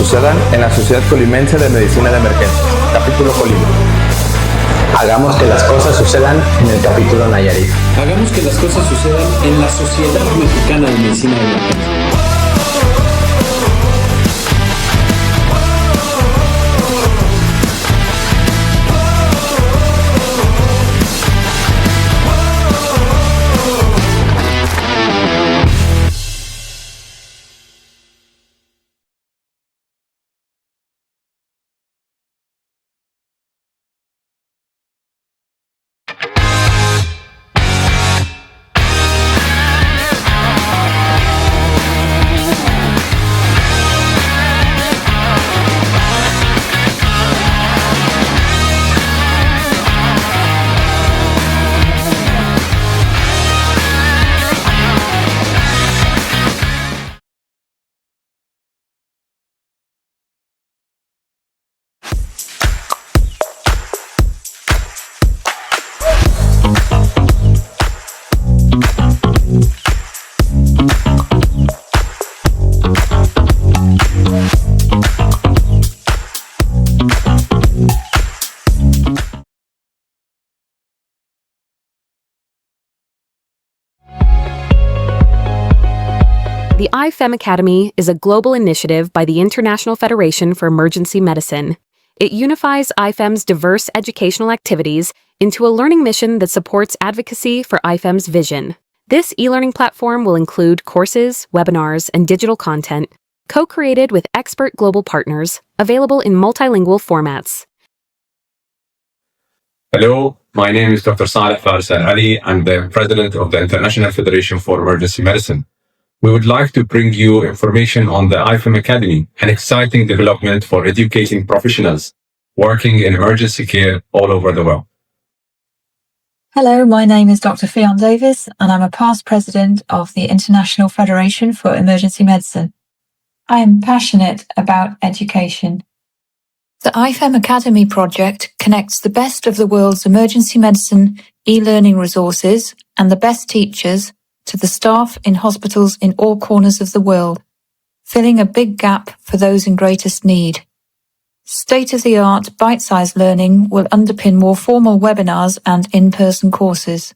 sucedan en la Sociedad Colimense de Medicina de Emergencias, capítulo Colima. Hagamos que las cosas sucedan en el capítulo Nayarit. Hagamos que las cosas sucedan en la Sociedad Mexicana de Medicina de Emergencias. The IFEM Academy is a global initiative by the International Federation for Emergency Medicine. It unifies IFEM's diverse educational activities into a learning mission that supports advocacy for IFEM's vision. This e-learning platform will include courses, webinars, and digital content, co-created with expert global partners, available in multilingual formats. Hello, my name is Dr. Saleh Faris Al-Ali. I'm the president of the International Federation for Emergency Medicine. We would like to bring you information on the IFEM Academy, an exciting development for educating professionals working in emergency care all over the world. Hello, my name is Dr. Fionn Davis, and I'm a past president of the International Federation for Emergency Medicine. I am passionate about education. The IFEM Academy project connects the best of the world's emergency medicine e-learning resources and the best teachers to the staff in hospitals in all corners of the world, filling a big gap for those in greatest need. State-of-the-art, bite-sized learning will underpin more formal webinars and in-person courses.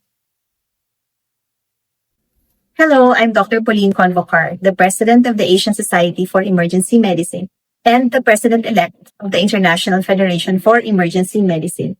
Hello, I'm Dr. Pauline Convocar, the President of the Asian Society for Emergency Medicine and the President-elect of the International Federation for Emergency Medicine.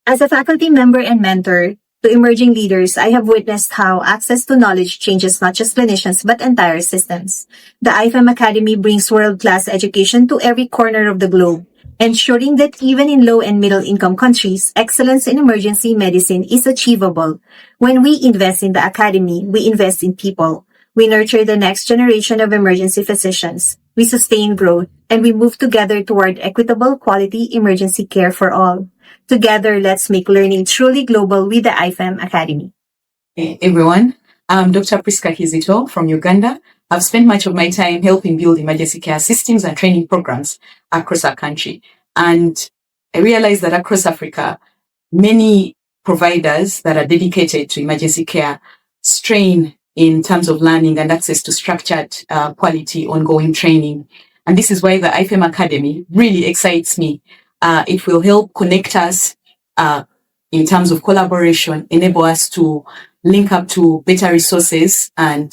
As a faculty member and mentor to emerging leaders, I have witnessed how access to knowledge changes not just clinicians but entire systems. The IFEM Academy brings world-class education to every corner of the globe, ensuring that even in low and middle-income countries, excellence in emergency medicine is achievable. When we invest in the academy, we invest in people. We nurture the next generation of emergency physicians. We sustain growth, and we move together toward equitable quality emergency care for all. Together, let's make learning truly global with the IFEM Academy. Hey everyone, I'm Dr. Priska Kizito from Uganda. I've spent much of my time helping build emergency care systems and training programs across our country. And I realized that across Africa, many providers that are dedicated to emergency care strain in terms of learning and access to structured, quality, ongoing training. And this is why the IFEM Academy really excites me. It will help connect us in terms of collaboration, enable us to link up to better resources and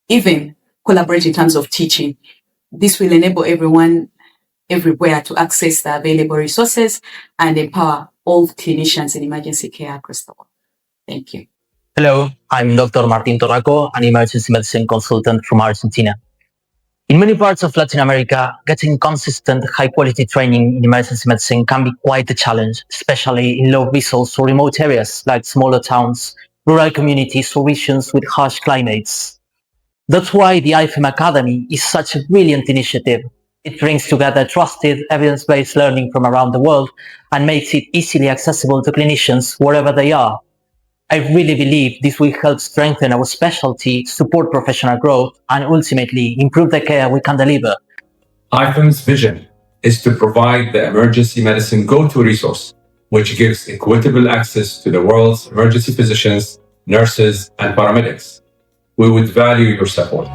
even collaborate in terms of teaching. This will enable everyone everywhere to access the available resources and empower all clinicians in emergency care across the world. Thank you. Hello, I'm Dr. Martín Torraco, an emergency medicine consultant from Argentina. In many parts of Latin America, getting consistent, high-quality training in emergency medicine can be quite a challenge, especially in low-resource or remote areas like smaller towns, rural communities, or regions with harsh climates. That's why the IFEM Academy is such a brilliant initiative. It brings together trusted, evidence-based learning from around the world and makes it easily accessible to clinicians wherever they are. I really believe this will help strengthen our specialty, support professional growth, and ultimately improve the care we can deliver. IFEM's vision is to provide the emergency medicine go-to resource, which gives equitable access to the world's emergency physicians, nurses, and paramedics. We would value your support.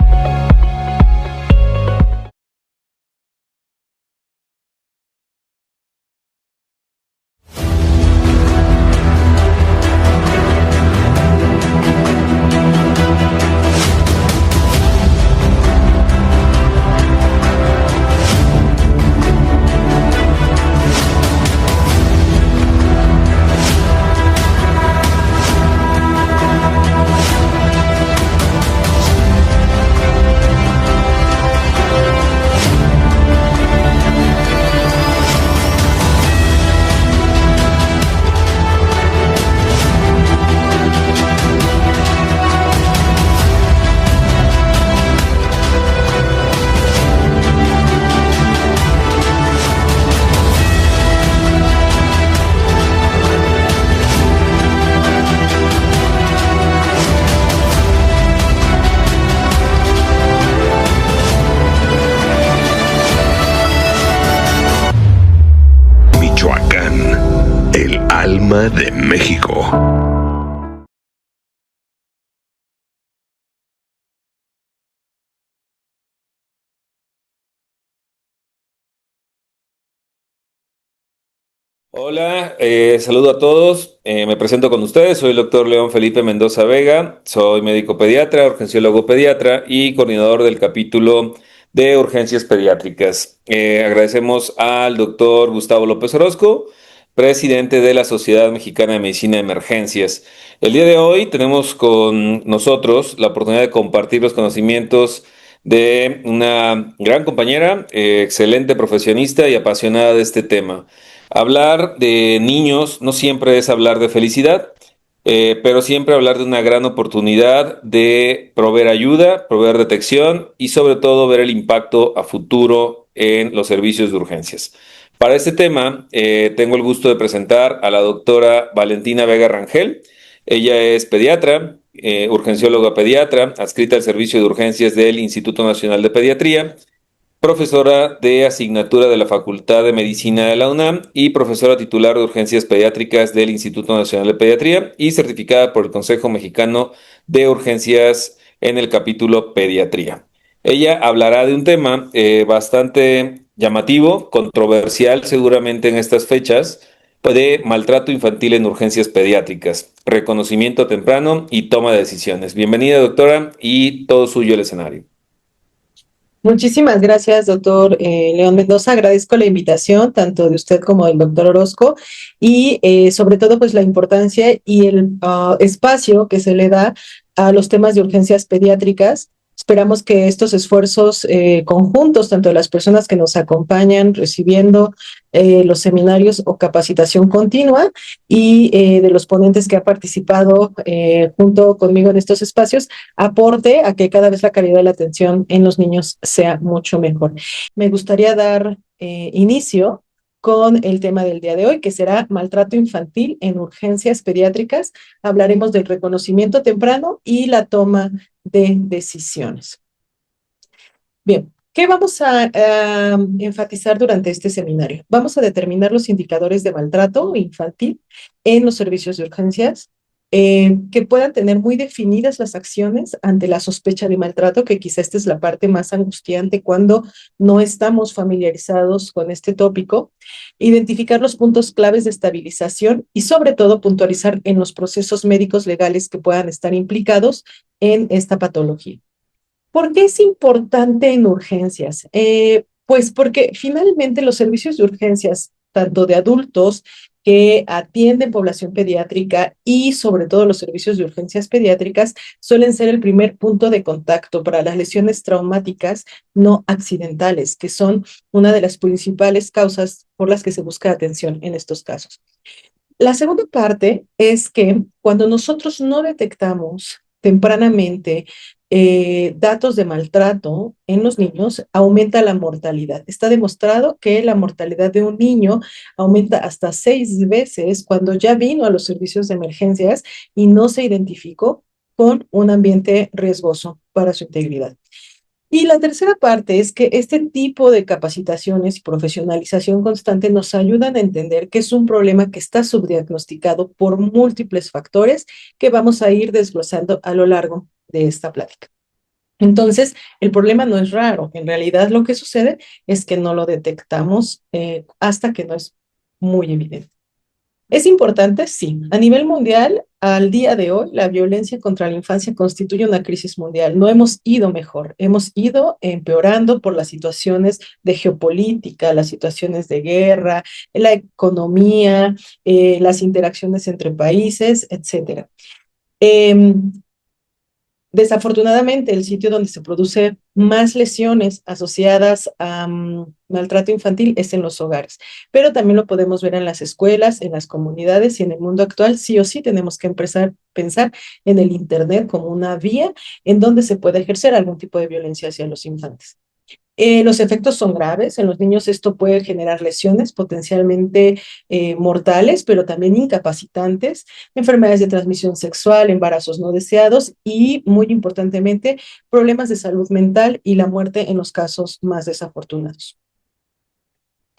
Ciudad de México. Hola, saludo a todos. Me presento con ustedes. Soy el doctor León Felipe Mendoza Vega. Soy médico pediatra, urgenciólogo pediatra y coordinador del capítulo de urgencias pediátricas. Agradecemos al doctor Gustavo López Orozco, presidente de la Sociedad Mexicana de Medicina de Emergencias. El día de hoy tenemos con nosotros la oportunidad de compartir los conocimientos de una gran compañera, excelente profesionista y apasionada de este tema. Hablar de niños no siempre es hablar de felicidad, pero siempre hablar de una gran oportunidad de proveer ayuda, proveer detección y sobre todo ver el impacto a futuro en los servicios de urgencias. Para este tema, tengo el gusto de presentar a la doctora Valentina Vega Rangel. Ella es pediatra, urgencióloga pediatra, adscrita al servicio de urgencias del Instituto Nacional de Pediatría, profesora de asignatura de la Facultad de Medicina de la UNAM y profesora titular de urgencias pediátricas del Instituto Nacional de Pediatría y certificada por el Consejo Mexicano de Urgencias en el capítulo Pediatría. Ella hablará de un tema bastante llamativo, controversial seguramente en estas fechas, de maltrato infantil en urgencias pediátricas, reconocimiento temprano y toma de decisiones. Bienvenida, doctora, y todo suyo el escenario. Muchísimas gracias, doctor León Mendoza. Agradezco la invitación, tanto de usted como del doctor Orozco, y sobre todo pues la importancia y el espacio que se le da a los temas de urgencias pediátricas. Esperamos que estos esfuerzos conjuntos, tanto de las personas que nos acompañan recibiendo los seminarios o capacitación continua y de los ponentes que han participado junto conmigo en estos espacios, aporte a que cada vez la calidad de la atención en los niños sea mucho mejor. Me gustaría dar inicio con el tema del día de hoy, que será maltrato infantil en urgencias pediátricas. Hablaremos del reconocimiento temprano y la toma de decisiones. Bien, ¿qué vamos a enfatizar durante este seminario? Vamos a determinar los indicadores de maltrato infantil en los servicios de urgencias, que puedan tener muy definidas las acciones ante la sospecha de maltrato, que quizá esta es la parte más angustiante cuando no estamos familiarizados con este tópico, identificar los puntos claves de estabilización y sobre todo puntualizar en los procesos médicos legales que puedan estar implicados en esta patología. ¿Por qué es importante en urgencias? Pues porque finalmente los servicios de urgencias, tanto de adultos que atienden población pediátrica y sobre todo los servicios de urgencias pediátricas, suelen ser el primer punto de contacto para las lesiones traumáticas no accidentales, que son una de las principales causas por las que se busca atención en estos casos. La segunda parte es que cuando nosotros no detectamos tempranamente datos de maltrato en los niños, aumenta la mortalidad. Está demostrado que la mortalidad de un niño aumenta hasta 6 veces cuando ya vino a los servicios de emergencias y no se identificó con un ambiente riesgoso para su integridad. Y la tercera parte es que este tipo de capacitaciones y profesionalización constante nos ayudan a entender que es un problema que está subdiagnosticado por múltiples factores que vamos a ir desglosando a lo largo de esta plática. Entonces, el problema no es raro. En realidad, lo que sucede es que no lo detectamos hasta que no es muy evidente. ¿Es importante? Sí. A nivel mundial, al día de hoy, la violencia contra la infancia constituye una crisis mundial. No hemos ido mejor, hemos ido empeorando por las situaciones de geopolítica, las situaciones de guerra, la economía, las interacciones entre países, etc. Desafortunadamente, el sitio donde se produce más lesiones asociadas a maltrato infantil es en los hogares, pero también lo podemos ver en las escuelas, en las comunidades y en el mundo actual. Sí o sí tenemos que empezar a pensar en el Internet como una vía en donde se puede ejercer algún tipo de violencia hacia los infantes. Los efectos son graves. En los niños esto puede generar lesiones potencialmente mortales, pero también incapacitantes, enfermedades de transmisión sexual, embarazos no deseados y, muy importantemente, problemas de salud mental y la muerte en los casos más desafortunados.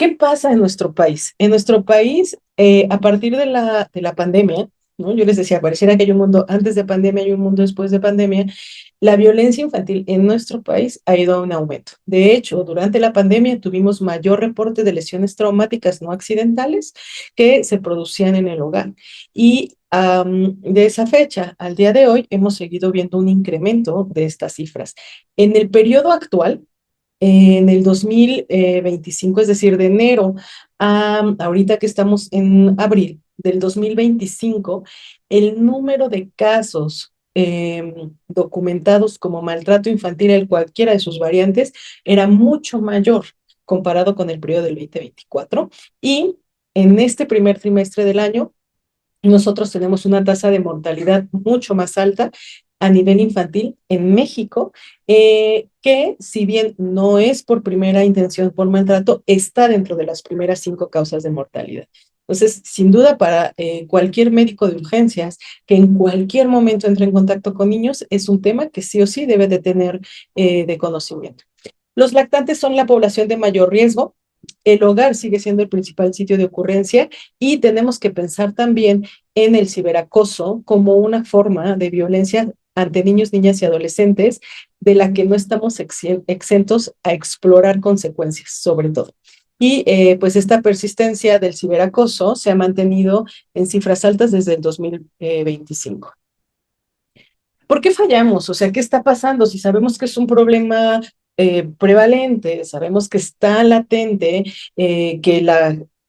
¿Qué pasa en nuestro país? En nuestro país, a partir de la pandemia, ¿no? Yo les decía, pareciera que hay un mundo antes de pandemia y un mundo después de pandemia. La violencia infantil en nuestro país ha ido en aumento. De hecho, durante la pandemia tuvimos mayor reporte de lesiones traumáticas no accidentales que se producían en el hogar. Y de esa fecha al día de hoy hemos seguido viendo un incremento de estas cifras. En el periodo actual, en el 2025, es decir, de enero a ahorita que estamos en abril del 2025, el número de casos documentados como maltrato infantil en cualquiera de sus variantes era mucho mayor comparado con el periodo del 2024. Y en este primer trimestre del año, nosotros tenemos una tasa de mortalidad mucho más alta a nivel infantil en México, que si bien no es por primera intención por maltrato, está dentro de las primeras 5 causas de mortalidad. Entonces, sin duda, para cualquier médico de urgencias que en cualquier momento entre en contacto con niños, es un tema que sí o sí debe de tener de conocimiento. Los lactantes son la población de mayor riesgo. El hogar sigue siendo el principal sitio de ocurrencia y tenemos que pensar también en el ciberacoso como una forma de violencia ante niños, niñas y adolescentes de la que no estamos exentos a explorar consecuencias, sobre todo. Y pues esta persistencia del ciberacoso se ha mantenido en cifras altas desde el 2025. ¿Por qué fallamos? O sea, ¿qué está pasando? Si sabemos que es un problema prevalente, sabemos que está latente, que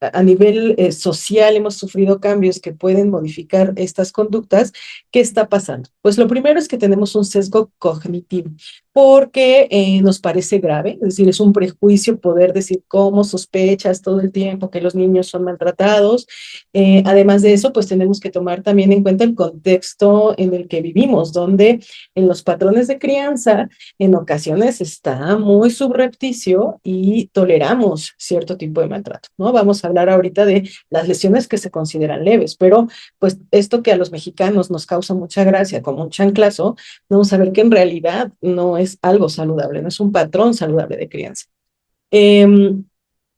a nivel social hemos sufrido cambios que pueden modificar estas conductas. ¿Qué está pasando? Pues lo primero es que tenemos un sesgo cognitivo, porque nos parece grave, es decir, es un prejuicio poder decir cómo sospechas todo el tiempo que los niños son maltratados. Además de eso, pues tenemos que tomar también en cuenta el contexto en el que vivimos, donde en los patrones de crianza en ocasiones está muy subrepticio y toleramos cierto tipo de maltrato, ¿no? Vamos a hablar ahorita de las lesiones que se consideran leves, pero pues esto que a los mexicanos nos causa mucha gracia, como un chanclazo, vamos a ver que en realidad no es algo saludable, no es un patrón saludable de crianza.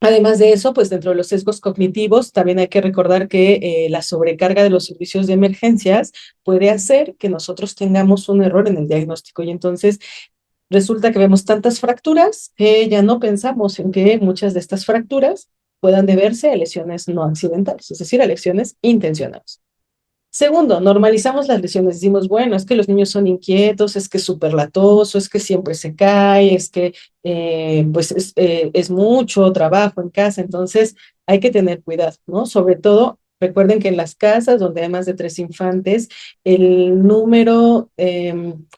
Además de eso, pues dentro de los sesgos cognitivos, también hay que recordar que la sobrecarga de los servicios de emergencias puede hacer que nosotros tengamos un error en el diagnóstico y entonces resulta que vemos tantas fracturas que ya no pensamos en que muchas de estas fracturas puedan deberse a lesiones no accidentales, es decir, a lesiones intencionales. Segundo, normalizamos las lesiones. Decimos, bueno, es que los niños son inquietos, es que es súper latoso, es que siempre se cae, es que pues es mucho trabajo en casa, entonces hay que tener cuidado, ¿no? Sobre todo, recuerden que en las casas donde hay más de 3 infantes, el número,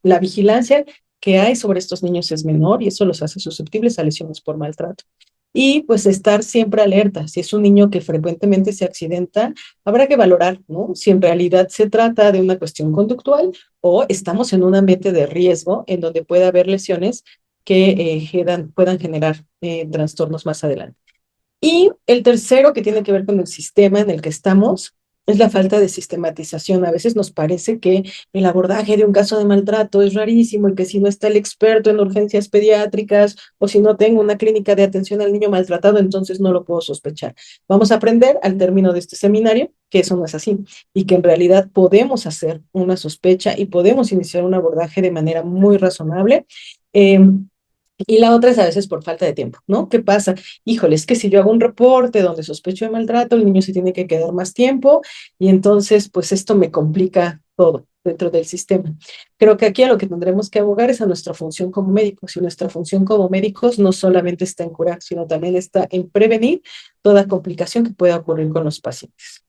la vigilancia que hay sobre estos niños es menor y eso los hace susceptibles a lesiones por maltrato. Y pues estar siempre alerta. Si es un niño que frecuentemente se accidenta, habrá que valorar, ¿no? Si en realidad se trata de una cuestión conductual o estamos en un ambiente de riesgo en donde puede haber lesiones que puedan generar trastornos más adelante. Y el tercero, que tiene que ver con el sistema en el que estamos, es la falta de sistematización. A veces nos parece que el abordaje de un caso de maltrato es rarísimo y que si no está el experto en urgencias pediátricas o si no tengo una clínica de atención al niño maltratado, entonces no lo puedo sospechar. Vamos a aprender al término de este seminario que eso no es así y que en realidad podemos hacer una sospecha y podemos iniciar un abordaje de manera muy razonable. Y la otra es a veces por falta de tiempo, ¿no? ¿Qué pasa? Híjole, es que si yo hago un reporte donde sospecho de maltrato, el niño se tiene que quedar más tiempo y entonces pues esto me complica todo dentro del sistema. Creo que aquí a lo que tendremos que abogar es a nuestra función como médicos y nuestra función como médicos no solamente está en curar, sino también está en prevenir toda complicación que pueda ocurrir con los pacientes.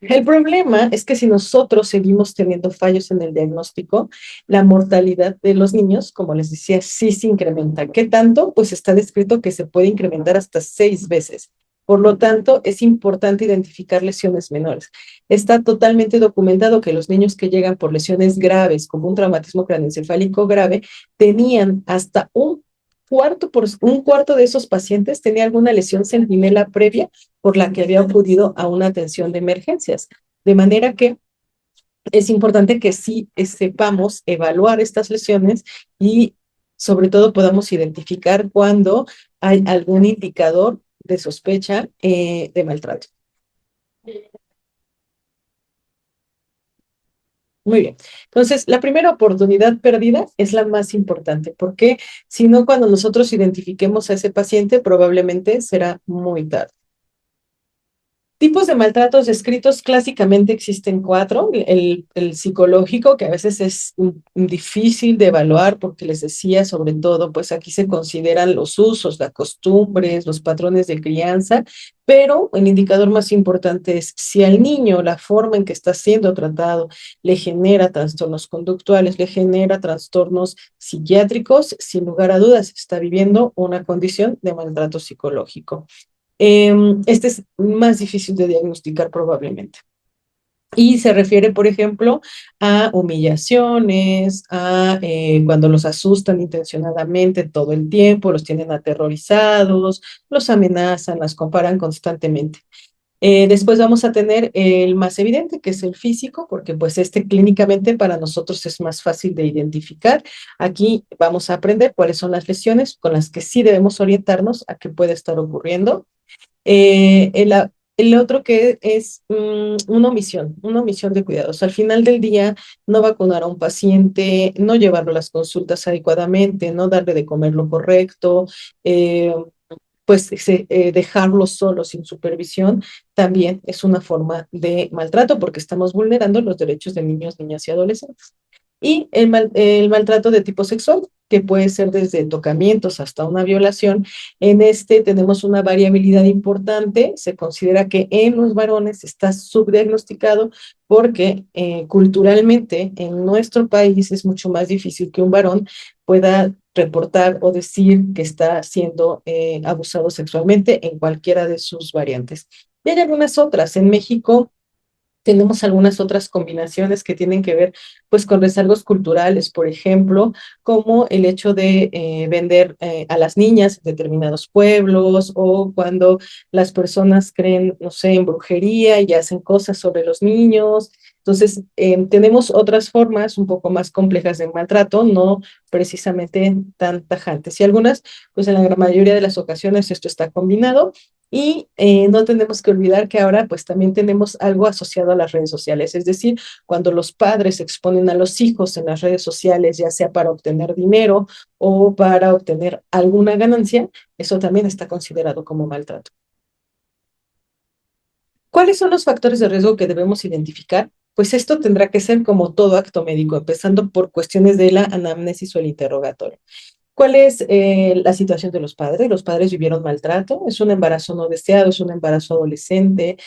El problema es que si nosotros seguimos teniendo fallos en el diagnóstico, la mortalidad de los niños, como les decía, sí se incrementa. ¿Qué tanto? Pues está descrito que se puede incrementar hasta 6 veces. Por lo tanto, es importante identificar lesiones menores. Está totalmente documentado que los niños que llegan por lesiones graves, como un traumatismo craneoencefálico grave, tenían hasta un cuarto de esos pacientes tenía alguna lesión centinela previa por la que había acudido a una atención de emergencias. De manera que es importante que sí sepamos evaluar estas lesiones y sobre todo podamos identificar cuando hay algún indicador de sospecha de maltrato. Muy bien. Entonces, la primera oportunidad perdida es la más importante, porque si no, cuando nosotros identifiquemos a ese paciente, probablemente será muy tarde. Tipos de maltratos descritos clásicamente existen 4. El psicológico, que a veces es difícil de evaluar porque les decía, sobre todo, pues aquí se consideran los usos, las costumbres, los patrones de crianza, pero el indicador más importante es si al niño la forma en que está siendo tratado le genera trastornos conductuales, le genera trastornos psiquiátricos, sin lugar a dudas está viviendo una condición de maltrato psicológico. Este es más difícil de diagnosticar probablemente. Y se refiere, por ejemplo, a humillaciones, a cuando los asustan intencionadamente todo el tiempo, los tienen aterrorizados, los amenazan, las comparan constantemente. Después vamos a tener el más evidente, que es el físico, porque pues clínicamente para nosotros es más fácil de identificar. Aquí vamos a aprender cuáles son las lesiones con las que sí debemos orientarnos a qué puede estar ocurriendo. El otro que es una omisión de cuidados. Al final del día, no vacunar a un paciente, no llevarlo a las consultas adecuadamente, no darle de comer lo correcto, pues dejarlo solo sin supervisión, también es una forma de maltrato porque estamos vulnerando los derechos de niños, niñas y adolescentes. Y el maltrato de tipo sexual, que puede ser desde tocamientos hasta una violación. En tenemos una variabilidad importante. Se considera que en los varones está subdiagnosticado porque culturalmente en nuestro país es mucho más difícil que un varón pueda reportar o decir que está siendo abusado sexualmente en cualquiera de sus variantes. Y hay algunas otras. En México tenemos algunas otras combinaciones que tienen que ver pues con rezagos culturales, por ejemplo, como el hecho de vender a las niñas en determinados pueblos, o cuando las personas creen, no sé, en brujería y hacen cosas sobre los niños. Entonces, tenemos otras formas un poco más complejas de maltrato, no precisamente tan tajantes. Y algunas, pues en la gran mayoría de las ocasiones esto está combinado. Y no tenemos que olvidar que ahora pues también tenemos algo asociado a las redes sociales, es decir, cuando los padres exponen a los hijos en las redes sociales, ya sea para obtener dinero o para obtener alguna ganancia, eso también está considerado como maltrato. ¿Cuáles son los factores de riesgo que debemos identificar? Pues esto tendrá que ser como todo acto médico, empezando por cuestiones de la anamnesis o el interrogatorio. ¿Cuál es la situación de los padres? ¿Los padres vivieron maltrato? ¿Es un embarazo no deseado? ¿Es un embarazo adolescente?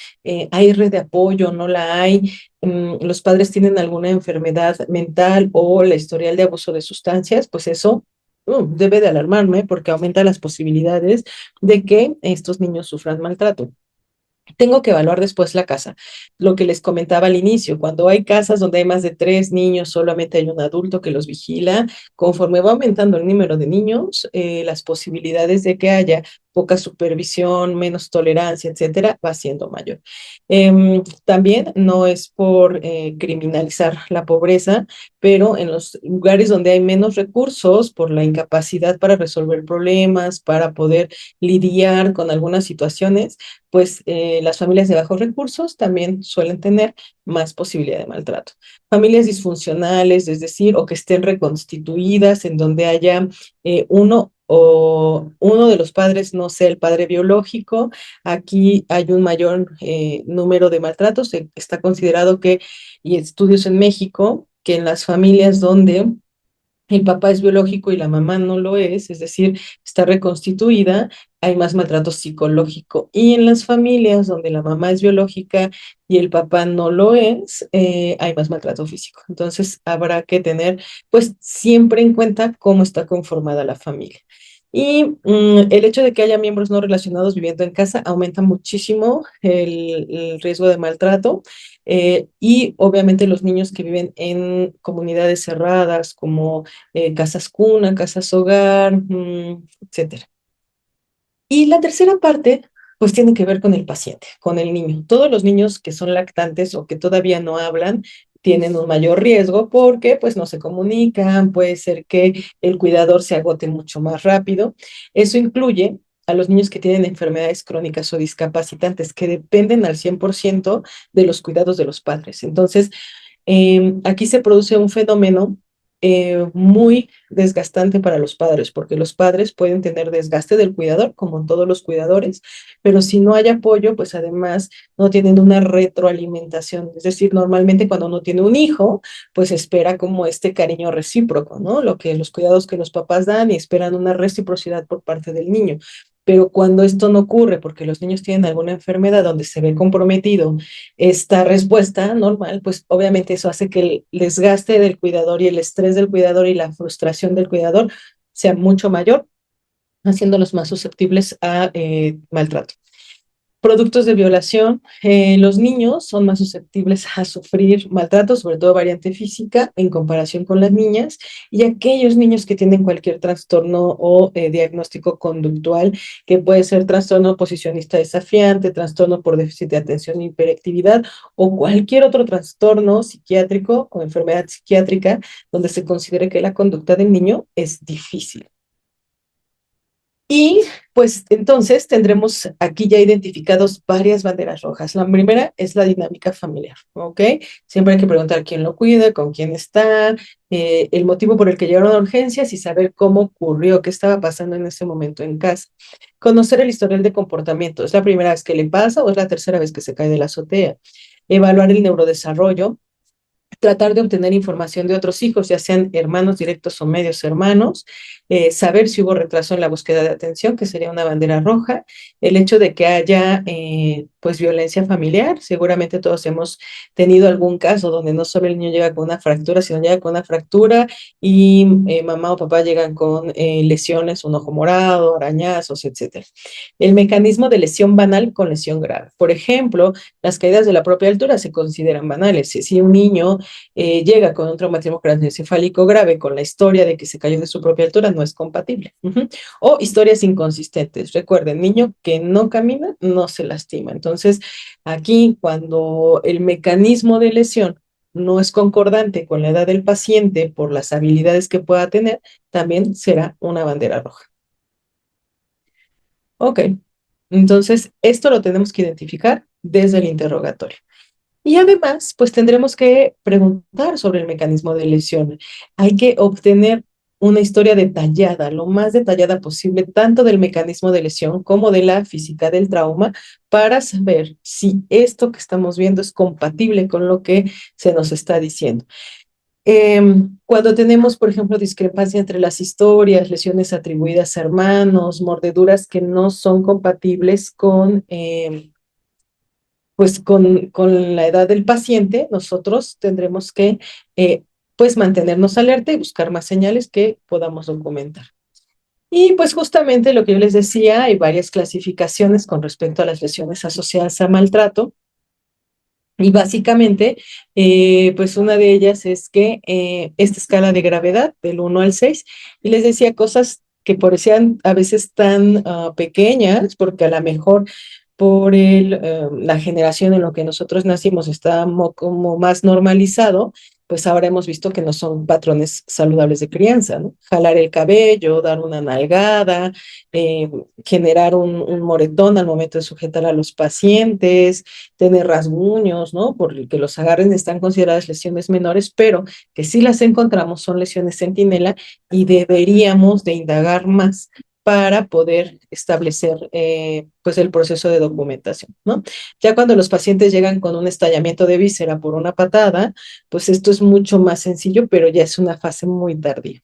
¿Hay red de apoyo? ¿No la hay? ¿Los padres tienen alguna enfermedad mental o la historial de abuso de sustancias? Pues eso debe de alarmarme porque aumenta las posibilidades de que estos niños sufran maltrato. Tengo que evaluar después la casa. Lo que les comentaba al inicio, cuando hay casas donde hay más de 3 niños, solamente hay un adulto que los vigila. Conforme va aumentando el número de niños, las posibilidades de que haya poca supervisión, menos tolerancia, etcétera, va siendo mayor. También no es por criminalizar la pobreza, pero en los lugares donde hay menos recursos, por la incapacidad para resolver problemas, para poder lidiar con algunas situaciones, pues las familias de bajos recursos también suelen tener más posibilidad de maltrato. Familias disfuncionales, es decir, o que estén reconstituidas, en donde haya uno de los padres no sea el padre biológico, aquí hay un mayor número de maltratos. Está considerado que, y estudios en México, que en las familias donde el papá es biológico y la mamá no lo es decir, está reconstituida, hay más maltrato psicológico. Y en las familias donde la mamá es biológica y el papá no lo es, hay más maltrato físico. Entonces, habrá que tener, pues, siempre en cuenta cómo está conformada la familia. Y el hecho de que haya miembros no relacionados viviendo en casa aumenta muchísimo el riesgo de maltrato. Y obviamente los niños que viven en comunidades cerradas como casas cuna, casas hogar, etcétera. Y la tercera parte, pues tiene que ver con el paciente, con el niño. Todos los niños que son lactantes o que todavía no hablan, tienen un mayor riesgo porque pues no se comunican, puede ser que el cuidador se agote mucho más rápido. Eso incluye a los niños que tienen enfermedades crónicas o discapacitantes que dependen al 100% de los cuidados de los padres. Entonces, aquí se produce un fenómeno muy desgastante para los padres, porque los padres pueden tener desgaste del cuidador, como todos los cuidadores, pero si no hay apoyo, pues además no tienen una retroalimentación. Es decir, normalmente cuando uno tiene un hijo, pues espera como este cariño recíproco, ¿no? Lo que los cuidados que los papás dan y esperan una reciprocidad por parte del niño. Pero cuando esto no ocurre, porque los niños tienen alguna enfermedad donde se ve comprometido esta respuesta normal, pues obviamente eso hace que el desgaste del cuidador y el estrés del cuidador y la frustración del cuidador sea mucho mayor, haciéndolos más susceptibles a maltrato. Productos de violación, los niños son más susceptibles a sufrir maltrato, sobre todo variante física, en comparación con las niñas, y aquellos niños que tienen cualquier trastorno o diagnóstico conductual, que puede ser trastorno posicionista desafiante, trastorno por déficit de atención e hiperactividad, o cualquier otro trastorno psiquiátrico o enfermedad psiquiátrica, donde se considere que la conducta del niño es difícil. Y pues entonces tendremos aquí ya identificados varias banderas rojas. La primera es la dinámica familiar, ¿ok? Siempre hay que preguntar quién lo cuida, con quién está, el motivo por el que llegaron a urgencias y saber cómo ocurrió, qué estaba pasando en ese momento en casa. Conocer el historial de comportamiento. ¿Es la primera vez que le pasa o es la tercera vez que se cae de la azotea? Evaluar el neurodesarrollo. Tratar de obtener información de otros hijos, ya sean hermanos directos o medios hermanos, saber si hubo retraso en la búsqueda de atención, que sería una bandera roja, el hecho de que haya pues violencia familiar, seguramente todos hemos tenido algún caso donde no solo el niño llega con una fractura, sino llega con una fractura y mamá o papá llegan con lesiones, un ojo morado, arañazos, etcétera. El mecanismo de lesión banal con lesión grave. Por ejemplo, las caídas de la propia altura se consideran banales. Si un niño llega con un traumatismo craneoencefálico grave con la historia de que se cayó de su propia altura, no es compatible. O historias inconsistentes. Recuerden, niño que no camina, no se lastima. Entonces, aquí cuando el mecanismo de lesión no es concordante con la edad del paciente por las habilidades que pueda tener, también será una bandera roja. Ok, entonces esto lo tenemos que identificar desde el interrogatorio. Y además, pues tendremos que preguntar sobre el mecanismo de lesión. Hay que obtener una historia detallada, lo más detallada posible, tanto del mecanismo de lesión como de la física del trauma, para saber si esto que estamos viendo es compatible con lo que se nos está diciendo. Cuando tenemos, por ejemplo, discrepancia entre las historias, lesiones atribuidas a hermanos, mordeduras que no son compatibles con pues con la edad del paciente, nosotros tendremos que pues mantenernos alerta y buscar más señales que podamos documentar. Y pues justamente lo que yo les decía, hay varias clasificaciones con respecto a las lesiones asociadas a maltrato. Y básicamente, pues una de ellas es que esta escala de gravedad del 1 al 6, y les decía cosas que parecían a veces tan pequeñas, porque a lo mejor por la generación en la que nosotros nacimos está como más normalizado, pues ahora hemos visto que no son patrones saludables de crianza, ¿no? Jalar el cabello, dar una nalgada, generar un moretón al momento de sujetar a los pacientes, tener rasguños, ¿no? Porque los agarren están consideradas lesiones menores, pero que sí las encontramos son lesiones centinela y deberíamos de indagar más para poder establecer pues el proceso de documentación, ¿no? Ya cuando los pacientes llegan con un estallamiento de víscera por una patada, pues esto es mucho más sencillo, pero ya es una fase muy tardía.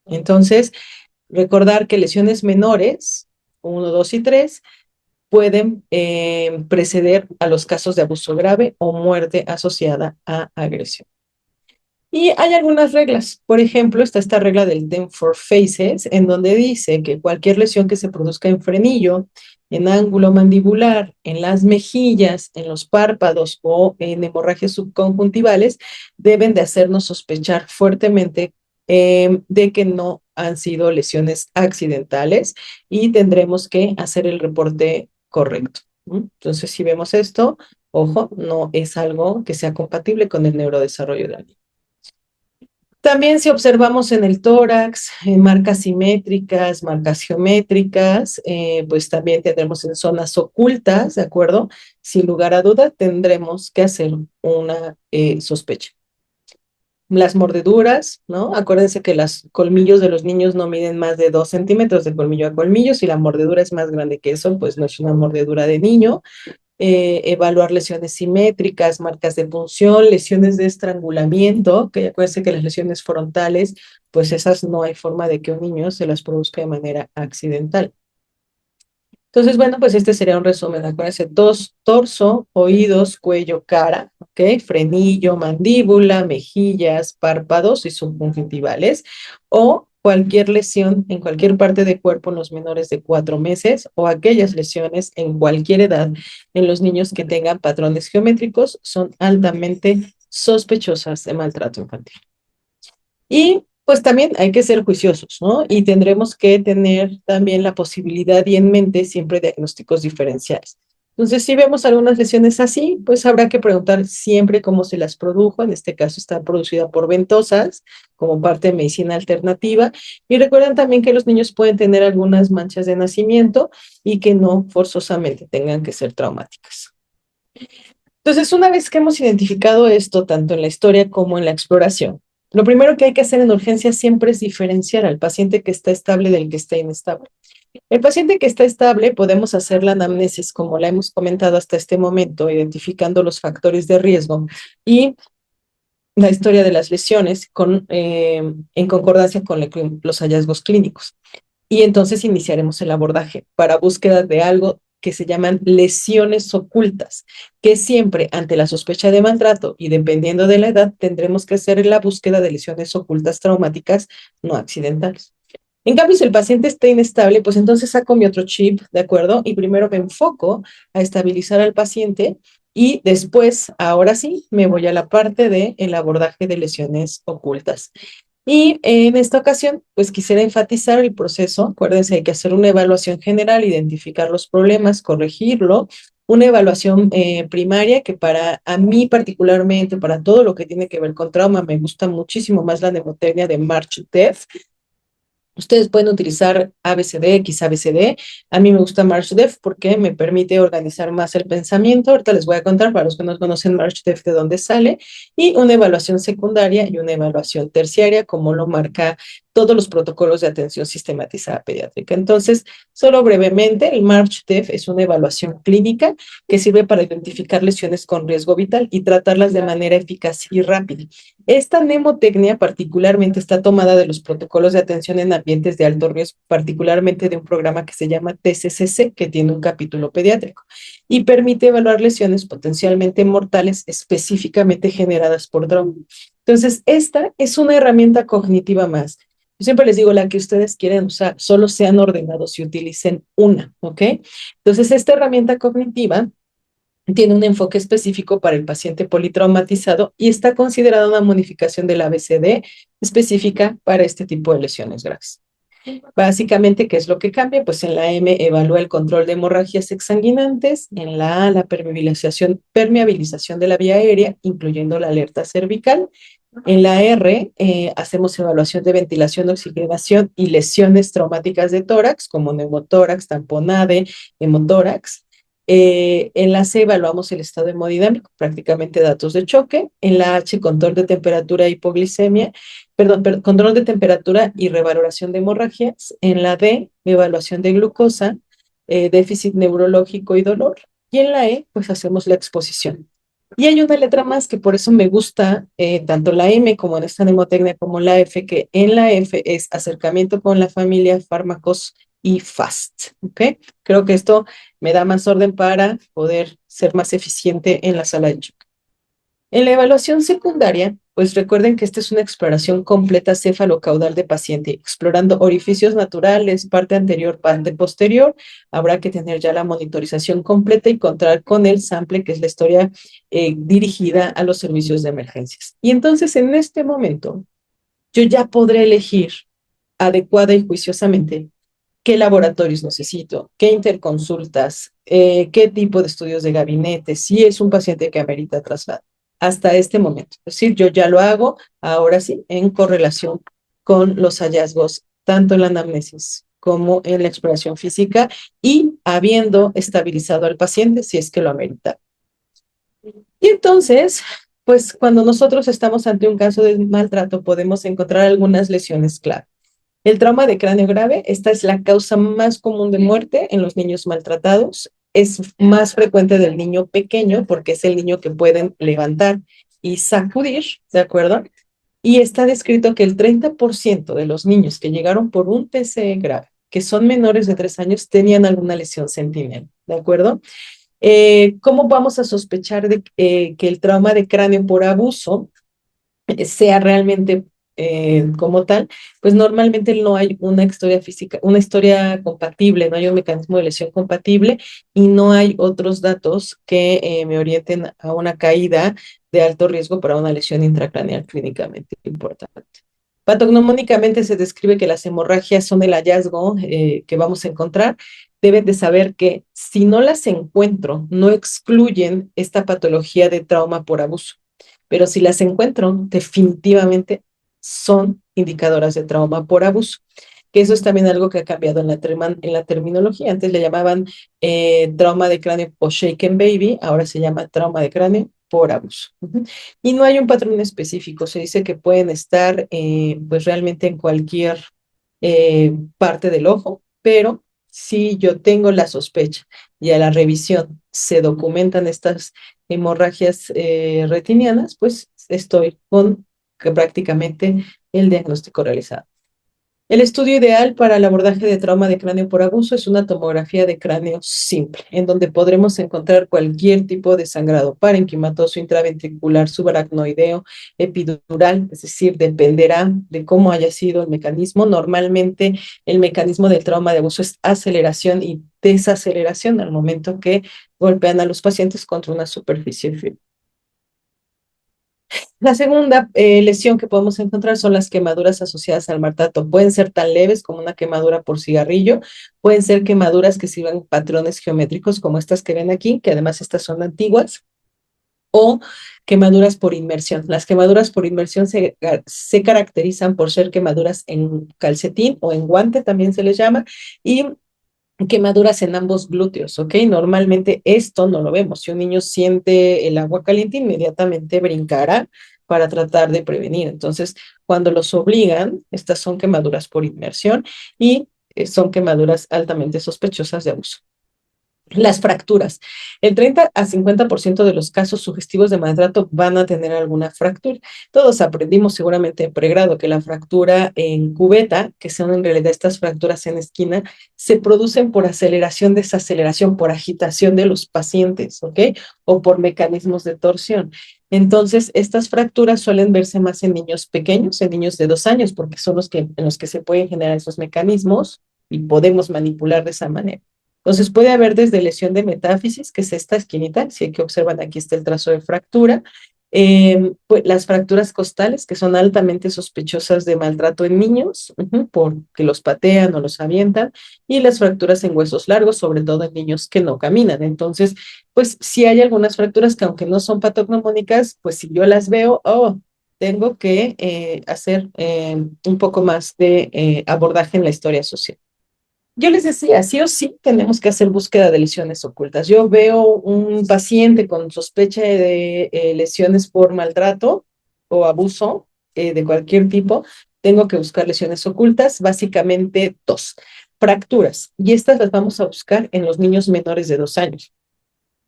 Entonces, recordar que lesiones menores, 1, 2 y 3, pueden preceder a los casos de abuso grave o muerte asociada a agresión. Y hay algunas reglas. Por ejemplo, está esta regla del 10-4 phases, en donde dice que cualquier lesión que se produzca en frenillo, en ángulo mandibular, en las mejillas, en los párpados o en hemorragias subconjuntivales, deben de hacernos sospechar fuertemente de que no han sido lesiones accidentales y tendremos que hacer el reporte correcto. Entonces, si vemos esto, Ojo, no es algo que sea compatible con el neurodesarrollo del niño. También si observamos en el tórax, marcas simétricas, marcas geométricas, pues también tendremos en zonas ocultas, ¿de acuerdo? Sin lugar a duda tendremos que hacer una sospecha. Las mordeduras, ¿no? Acuérdense que los colmillos de los niños no miden más de 2 centímetros de colmillo a colmillo. Si la mordedura es más grande que eso, pues no es una mordedura de niño. Evaluar lesiones simétricas, marcas de punción, lesiones de estrangulamiento, que acuérdense que las lesiones frontales, pues esas no hay forma de que un niño se las produzca de manera accidental. Entonces, bueno, pues este sería un resumen. Acuérdense, torso, oídos, cuello, cara, ¿ok? Frenillo, mandíbula, mejillas, párpados y subconjuntivales, o cualquier lesión en cualquier parte del cuerpo en los menores de 4 meses, o aquellas lesiones en cualquier edad en los niños que tengan patrones geométricos, son altamente sospechosas de maltrato infantil. Y pues también hay que ser juiciosos, ¿no? Y tendremos que tener también la posibilidad y en mente siempre diagnósticos diferenciales. Entonces, si vemos algunas lesiones así, pues habrá que preguntar siempre cómo se las produjo. En este caso está producida por ventosas como parte de medicina alternativa. Y recuerden también que los niños pueden tener algunas manchas de nacimiento y que no forzosamente tengan que ser traumáticas. Entonces, una vez que hemos identificado esto, tanto en la historia como en la exploración, lo primero que hay que hacer en urgencia siempre es diferenciar al paciente que está estable del que está inestable. El paciente que está estable podemos hacer la anamnesis como la hemos comentado hasta este momento, identificando los factores de riesgo y la historia de las lesiones en concordancia con los hallazgos clínicos. Y entonces iniciaremos el abordaje para búsqueda de algo que se llaman lesiones ocultas, que siempre ante la sospecha de maltrato y dependiendo de la edad tendremos que hacer la búsqueda de lesiones ocultas traumáticas no accidentales. En cambio, si el paciente está inestable, pues entonces saco mi otro chip, ¿de acuerdo? Y primero me enfoco a estabilizar al paciente y después, ahora sí, me voy a la parte del abordaje de lesiones ocultas. Y en esta ocasión, pues quisiera enfatizar el proceso. Acuérdense, hay que hacer una evaluación general, identificar los problemas, corregirlo. Una evaluación primaria que a mí particularmente, para todo lo que tiene que ver con trauma, me gusta muchísimo más la mnemotecnia de March-Dev. Ustedes pueden utilizar ABCD, XABCD. A mí me gusta MarchDev porque me permite organizar más el pensamiento. Ahorita les voy a contar para los que no conocen MarchDev de dónde sale. Y una evaluación secundaria y una evaluación terciaria, como lo marca todos los protocolos de atención sistematizada pediátrica. Entonces, solo brevemente, el MarchDev es una evaluación clínica que sirve para identificar lesiones con riesgo vital y tratarlas de manera eficaz y rápida. Esta mnemotecnia particularmente está tomada de los protocolos de atención en ambientes de alto riesgo, particularmente de un programa que se llama TCCC, que tiene un capítulo pediátrico, y permite evaluar lesiones potencialmente mortales específicamente generadas por trauma. Entonces, esta es una herramienta cognitiva más. Yo siempre les digo, la que ustedes quieren usar, solo sean ordenados y utilicen una, ¿ok? Entonces, esta herramienta cognitiva tiene un enfoque específico para el paciente politraumatizado y está considerada una modificación del ABCD específica para este tipo de lesiones graves. Básicamente, ¿qué es lo que cambia? Pues en la M evalúa el control de hemorragias exsanguinantes, en la A la permeabilización de la vía aérea, incluyendo la alerta cervical. En la R hacemos evaluación de ventilación, oxigenación y lesiones traumáticas de tórax, como neumotórax, tamponade, hemotórax. En la C evaluamos el estado hemodinámico, prácticamente datos de choque. En la H, control de temperatura e hipoglicemia, control de temperatura y revaloración de hemorragias. En la D, evaluación de glucosa, déficit neurológico y dolor. Y en la E, pues hacemos la exposición. Y hay una letra más que por eso me gusta tanto la M como en esta mnemotecnia como la F, que en la F es acercamiento con la familia, fármacos y FAST, ¿ok? Creo que esto me da más orden para poder ser más eficiente en la sala de choque. En la evaluación secundaria, pues recuerden que esta es una exploración completa cefalocaudal de paciente, explorando orificios naturales, parte anterior, parte posterior. Habrá que tener ya la monitorización completa y contar con el sample, que es la historia dirigida a los servicios de emergencias. Y entonces, en este momento, yo ya podré elegir adecuada y juiciosamente qué laboratorios necesito, qué interconsultas, qué tipo de estudios de gabinete, si es un paciente que amerita traslado. Hasta este momento. Es decir, yo ya lo hago, ahora sí, en correlación con los hallazgos, tanto en la anamnesis como en la exploración física y habiendo estabilizado al paciente si es que lo amerita. Y entonces, pues cuando nosotros estamos ante un caso de maltrato, podemos encontrar algunas lesiones clave. El trauma de cráneo grave, esta es la causa más común de muerte en los niños maltratados. Es más frecuente del niño pequeño porque es el niño que pueden levantar y sacudir, ¿de acuerdo? Y está descrito que el 30% de los niños que llegaron por un TCE grave, que son menores de 3 años, tenían alguna lesión sentinel, ¿de acuerdo? ¿Cómo vamos a sospechar de que el trauma de cráneo por abuso sea realmente como tal? Pues normalmente no hay una historia física, una historia compatible, no hay un mecanismo de lesión compatible y no hay otros datos que me orienten a una caída de alto riesgo para una lesión intracraneal clínicamente importante. Patognomónicamente se describe que las hemorragias son el hallazgo que vamos a encontrar. Deben de saber que si no las encuentro, no excluyen esta patología de trauma por abuso. Pero si las encuentro, definitivamente son indicadoras de trauma por abuso. Que eso es también algo que ha cambiado en la terminología. Antes le llamaban trauma de cráneo post-shaken baby, ahora se llama trauma de cráneo por abuso. Y no hay un patrón específico, se dice que pueden estar pues realmente en cualquier parte del ojo, pero si yo tengo la sospecha y a la revisión se documentan estas hemorragias retinianas, pues estoy con prácticamente el diagnóstico realizado. El estudio ideal para el abordaje de trauma de cráneo por abuso es una tomografía de cráneo simple, en donde podremos encontrar cualquier tipo de sangrado parenquimatoso, intraventricular, subaracnoideo, epidural, es decir, dependerá de cómo haya sido el mecanismo. Normalmente el mecanismo del trauma de abuso es aceleración y desaceleración al momento que golpean a los pacientes contra una superficie firme. La segunda lesión que podemos encontrar son las quemaduras asociadas al maltrato. Pueden ser tan leves como una quemadura por cigarrillo, pueden ser quemaduras que sigan patrones geométricos como estas que ven aquí, que además estas son antiguas, o quemaduras por inmersión. Las quemaduras por inmersión se caracterizan por ser quemaduras en calcetín o en guante, también se les llama, y quemaduras en ambos glúteos, ¿ok? Normalmente esto no lo vemos. Si un niño siente el agua caliente, inmediatamente brincará para tratar de prevenir. Entonces, cuando los obligan, estas son quemaduras por inmersión y son quemaduras altamente sospechosas de abuso. Las fracturas. El 30 a 50% de los casos sugestivos de maltrato van a tener alguna fractura. Todos aprendimos seguramente en pregrado que la fractura en cubeta, que son en realidad estas fracturas en esquina, se producen por aceleración, desaceleración, por agitación de los pacientes, ¿ok? O por mecanismos de torsión. Entonces, estas fracturas suelen verse más en niños pequeños, en niños de 2 años, porque son en los que se pueden generar esos mecanismos y podemos manipular de esa manera. Entonces puede haber desde lesión de metáfisis, que es esta esquinita, si que observan aquí está el trazo de fractura, pues las fracturas costales, que son altamente sospechosas de maltrato en niños, porque los patean o los avientan, y las fracturas en huesos largos, sobre todo en niños que no caminan. Entonces, pues sí hay algunas fracturas que aunque no son patognomónicas, pues si yo las veo, tengo que hacer un poco más de abordaje en la historia social. Yo les decía, sí o sí tenemos que hacer búsqueda de lesiones ocultas. Yo veo un paciente con sospecha de lesiones por maltrato o abuso de cualquier tipo, tengo que buscar lesiones ocultas, básicamente 2. Fracturas, y estas las vamos a buscar en los niños menores de 2 años.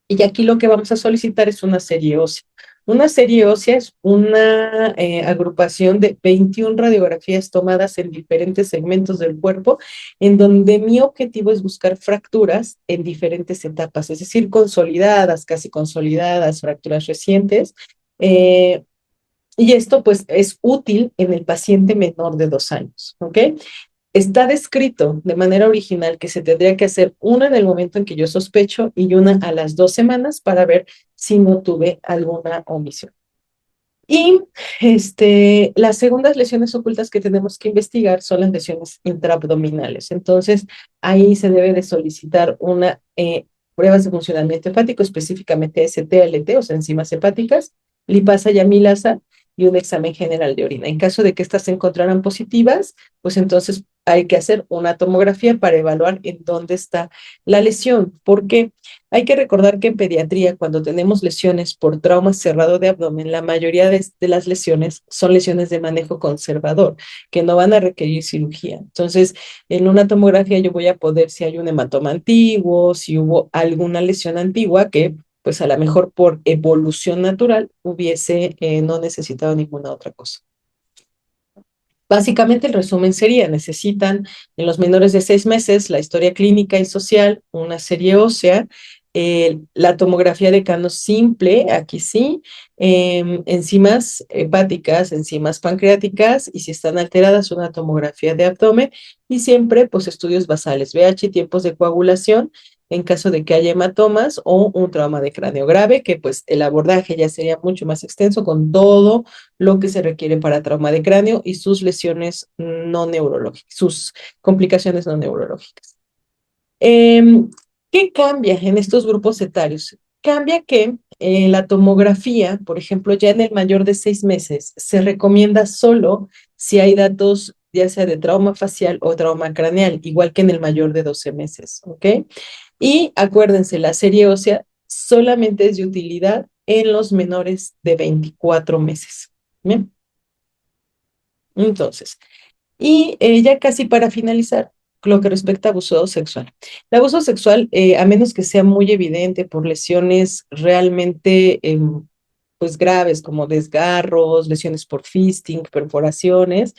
Y aquí lo que vamos a solicitar es una serie ósea. Una serie ósea es una agrupación de 21 radiografías tomadas en diferentes segmentos del cuerpo, en donde mi objetivo es buscar fracturas en diferentes etapas, es decir, consolidadas, casi consolidadas, fracturas recientes. Y esto pues es útil en el paciente menor de 2 años, ¿ok? Está descrito de manera original que se tendría que hacer una en el momento en que yo sospecho y una a las 2 semanas para ver si no tuve alguna omisión. Y las segundas lesiones ocultas que tenemos que investigar son las lesiones intraabdominales. Entonces, ahí se debe de solicitar una pruebas de funcionamiento hepático, específicamente ST-ALT, o sea, enzimas hepáticas, lipasa y amilasa, y un examen general de orina. En caso de que estas se encontraran positivas, pues entonces hay que hacer una tomografía para evaluar en dónde está la lesión, porque hay que recordar que en pediatría, cuando tenemos lesiones por trauma cerrado de abdomen, la mayoría de las lesiones son lesiones de manejo conservador, que no van a requerir cirugía. Entonces, en una tomografía yo voy a poder si hay un hematoma antiguo, si hubo alguna lesión antigua que pues a lo mejor por evolución natural hubiese no necesitado ninguna otra cosa. Básicamente el resumen sería, necesitan en los menores de 6 meses la historia clínica y social, una serie ósea, la tomografía de Cano simple, aquí sí, enzimas hepáticas, enzimas pancreáticas, y si están alteradas, una tomografía de abdomen, y siempre pues estudios basales, VH y tiempos de coagulación, en caso de que haya hematomas o un trauma de cráneo grave, que pues el abordaje ya sería mucho más extenso con todo lo que se requiere para trauma de cráneo y sus lesiones no neurológicas, sus complicaciones no neurológicas. ¿Qué cambia en estos grupos etarios? Cambia que la tomografía, por ejemplo, ya en el mayor de 6 meses, se recomienda solo si hay datos ya sea de trauma facial o trauma craneal, igual que en el mayor de 12 meses, ¿ok? Y acuérdense, la serie ósea solamente es de utilidad en los menores de 24 meses. ¿Bien? Entonces, y ya casi para finalizar, lo que respecta a abuso sexual. El abuso sexual, a menos que sea muy evidente por lesiones realmente pues graves como desgarros, lesiones por fisting, perforaciones,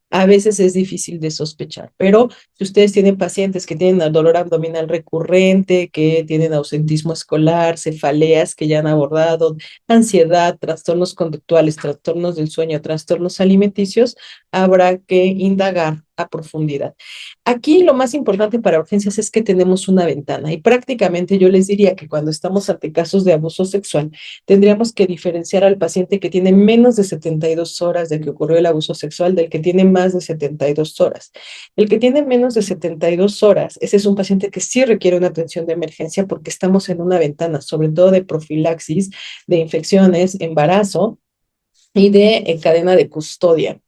a veces es difícil de sospechar, pero si ustedes tienen pacientes que tienen dolor abdominal recurrente, que tienen ausentismo escolar, cefaleas que ya han abordado, ansiedad, trastornos conductuales, trastornos del sueño, trastornos alimenticios, habrá que indagar a profundidad. Aquí lo más importante para urgencias es que tenemos una ventana y prácticamente yo les diría que cuando estamos ante casos de abuso sexual, tendríamos que diferenciar al paciente que tiene menos de 72 horas de que ocurrió el abuso sexual del que tiene más de 72 horas. El que tiene menos de 72 horas, ese es un paciente que sí requiere una atención de emergencia porque estamos en una ventana, sobre todo de profilaxis, de infecciones, embarazo y de cadena de custodia.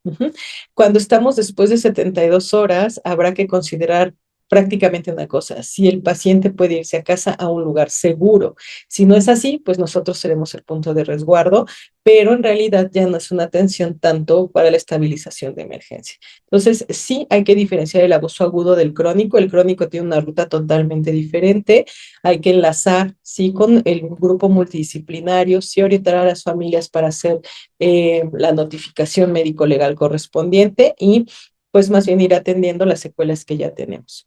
Cuando estamos después de 72 horas, habrá que considerar prácticamente una cosa, si el paciente puede irse a casa a un lugar seguro. Si no es así, pues nosotros seremos el punto de resguardo, pero en realidad ya no es una atención tanto para la estabilización de emergencia. Entonces, sí hay que diferenciar el abuso agudo del crónico. El crónico tiene una ruta totalmente diferente. Hay que enlazar, sí, con el grupo multidisciplinario, sí orientar a las familias para hacer la notificación médico-legal correspondiente y pues más bien ir atendiendo las secuelas que ya tenemos.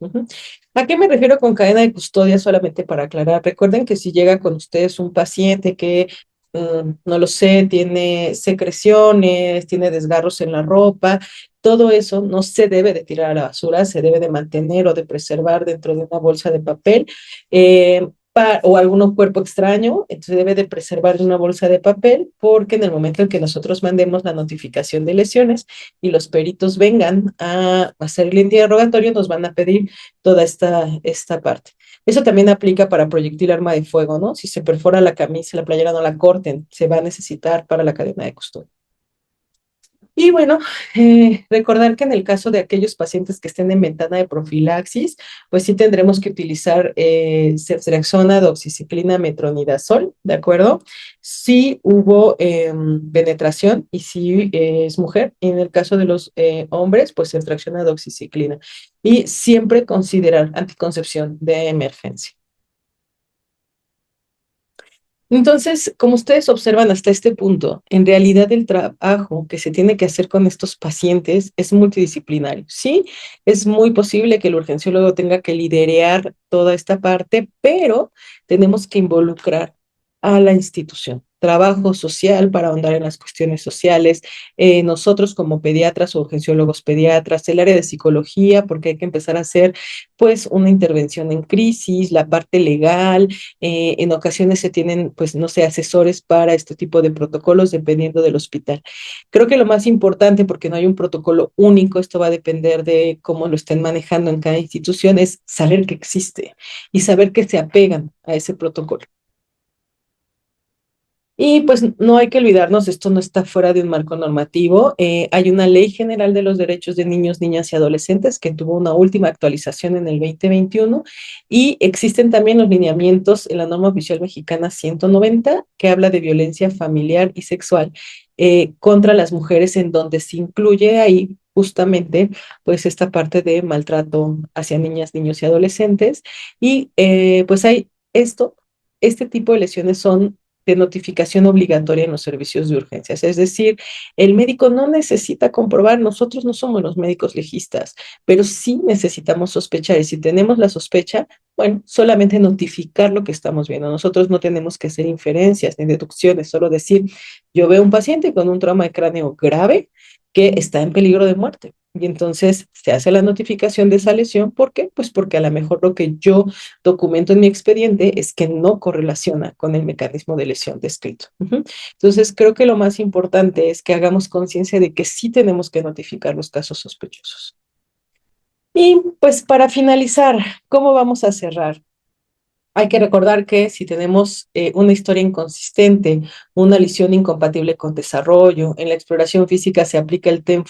¿A qué me refiero con cadena de custodia? Solamente para aclarar, recuerden que si llega con ustedes un paciente que, no lo sé, tiene secreciones, tiene desgarros en la ropa, todo eso no se debe de tirar a la basura, se debe de mantener o de preservar dentro de una bolsa de papel. O algún cuerpo extraño, entonces debe de preservar en una bolsa de papel, porque en el momento en que nosotros mandemos la notificación de lesiones y los peritos vengan a hacer el interrogatorio, nos van a pedir toda esta parte. Eso también aplica para proyectil arma de fuego, ¿no? Si se perfora la camisa, la playera no la corten, se va a necesitar para la cadena de custodia. Y bueno, recordar que en el caso de aquellos pacientes que estén en ventana de profilaxis, pues sí tendremos que utilizar ceftriaxona, doxiciclina, metronidazol, ¿de acuerdo? Si hubo penetración y si es mujer, y en el caso de los hombres, pues ceftriaxona, doxiciclina. Y siempre considerar anticoncepción de emergencia. Entonces, como ustedes observan hasta este punto, en realidad el trabajo que se tiene que hacer con estos pacientes es multidisciplinario. Sí, es muy posible que el urgenciólogo tenga que liderear toda esta parte, pero tenemos que involucrar a la institución. trabajo social para ahondar en las cuestiones sociales, nosotros como pediatras o urgenciólogos pediatras, el área de psicología, porque hay que empezar a hacer pues una intervención en crisis, la parte legal, en ocasiones se tienen pues no sé, asesores para este tipo de protocolos dependiendo del hospital. Creo que lo más importante, porque no hay un protocolo único, esto va a depender de cómo lo estén manejando en cada institución, es saber que existe y saber que se apegan a ese protocolo. Y pues no hay que olvidarnos, esto no está fuera de un marco normativo. Hay una Ley General de los Derechos de Niños, Niñas y Adolescentes que tuvo una última actualización en el 2021 y existen también los lineamientos en la norma oficial mexicana 190 que habla de violencia familiar y sexual contra las mujeres, en donde se incluye ahí justamente pues esta parte de maltrato hacia niñas, niños y adolescentes. Y pues hay este tipo de lesiones son de notificación obligatoria en los servicios de urgencias. Es decir, el médico no necesita comprobar, nosotros no somos los médicos legistas, pero sí necesitamos sospechar. Y si tenemos la sospecha, bueno, solamente notificar lo que estamos viendo. Nosotros no tenemos que hacer inferencias ni deducciones, solo decir, yo veo un paciente con un trauma de cráneo grave que está en peligro de muerte. Y entonces se hace la notificación de esa lesión. ¿Por qué? Pues porque a lo mejor lo que yo documento en mi expediente es que no correlaciona con el mecanismo de lesión descrito. Entonces, creo que lo más importante es que hagamos conciencia de que sí tenemos que notificar los casos sospechosos. Y pues para finalizar, ¿cómo vamos a cerrar? Hay que recordar que si tenemos una historia inconsistente, una lesión incompatible con desarrollo, en la exploración física se aplica el 10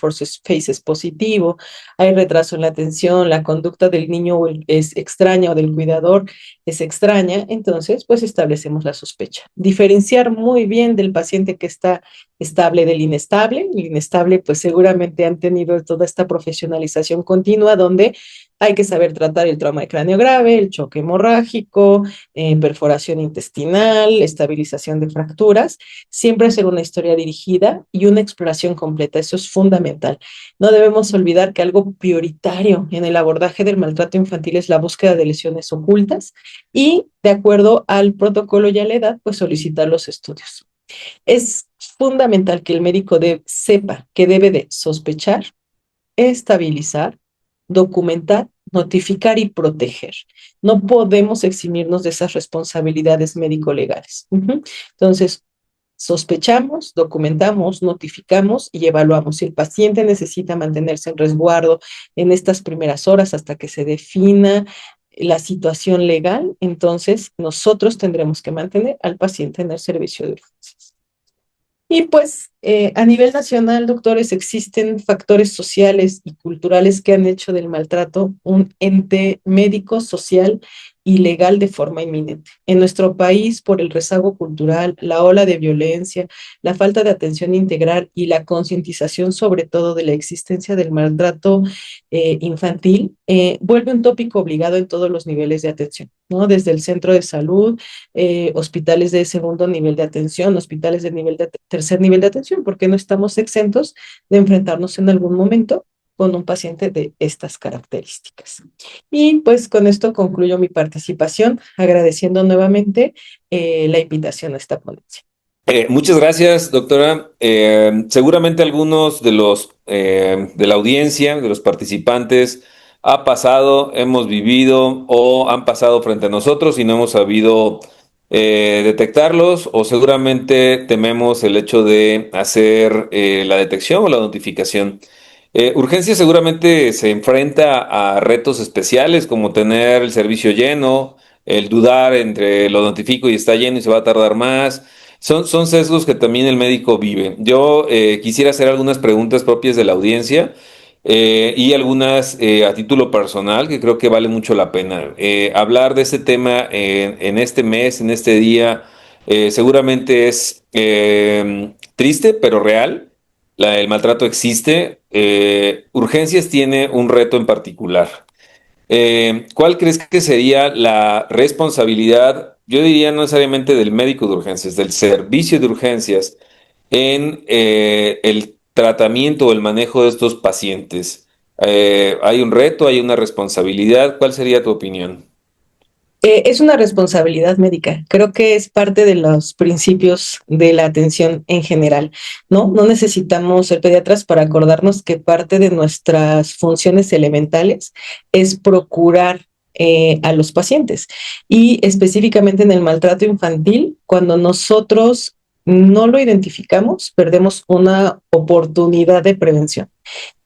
Faces positivo, hay retraso en la atención, la conducta del niño es extraña o del cuidador es extraña, entonces pues establecemos la sospecha. Diferenciar muy bien del paciente que está estable del inestable. El inestable pues seguramente han tenido toda esta profesionalización continua donde hay que saber tratar el trauma de cráneo grave, el choque hemorrágico, perforación intestinal, estabilización de fracturas. Siempre hacer una historia dirigida y una exploración completa. Eso es fundamental. No debemos olvidar que algo prioritario en el abordaje del maltrato infantil es la búsqueda de lesiones ocultas y, de acuerdo al protocolo y a la edad, pues solicitar los estudios. Es fundamental que el médico sepa que debe de sospechar, estabilizar, documentar, notificar y proteger. No podemos eximirnos de esas responsabilidades médico-legales. Entonces, sospechamos, documentamos, notificamos y evaluamos. Si el paciente necesita mantenerse en resguardo en estas primeras horas hasta que se defina la situación legal, entonces nosotros tendremos que mantener al paciente en el servicio de urgencias. Y pues a nivel nacional, doctores, existen factores sociales y culturales que han hecho del maltrato un ente médico, social y legal de forma inminente. En nuestro país, por el rezago cultural, la ola de violencia, la falta de atención integral y la concientización sobre todo de la existencia del maltrato infantil, vuelve un tópico obligado en todos los niveles de atención, ¿no? Desde el centro de salud, hospitales de segundo nivel de atención, hospitales de tercer nivel de atención, porque no estamos exentos de enfrentarnos en algún momento con un paciente de estas características. Y pues con esto concluyo mi participación, agradeciendo nuevamente la invitación a esta ponencia. Muchas gracias, doctora. Seguramente algunos de la audiencia, de los participantes, ha pasado, hemos vivido o han pasado frente a nosotros y no hemos sabido detectarlos, o seguramente tememos el hecho de hacer la detección o la notificación. Urgencia seguramente se enfrenta a retos especiales como tener el servicio lleno, el dudar entre lo notifico y está lleno y se va a tardar más. Son sesgos que también el médico vive. Yo quisiera hacer algunas preguntas propias de la audiencia y algunas a título personal que creo que vale mucho la pena. Hablar de este tema en este mes, en este día, seguramente es triste, pero real. El maltrato existe. Urgencias tiene un reto en particular. ¿Cuál crees que sería la responsabilidad, yo diría no necesariamente del médico de urgencias, del servicio de urgencias en el tratamiento o el manejo de estos pacientes? ¿Hay un reto, hay una responsabilidad? ¿Cuál sería tu opinión? Es una responsabilidad médica. Creo que es parte de los principios de la atención en general, ¿no? No necesitamos ser pediatras para acordarnos que parte de nuestras funciones elementales es procurar a los pacientes. Y específicamente en el maltrato infantil, cuando nosotros no lo identificamos, perdemos una oportunidad de prevención.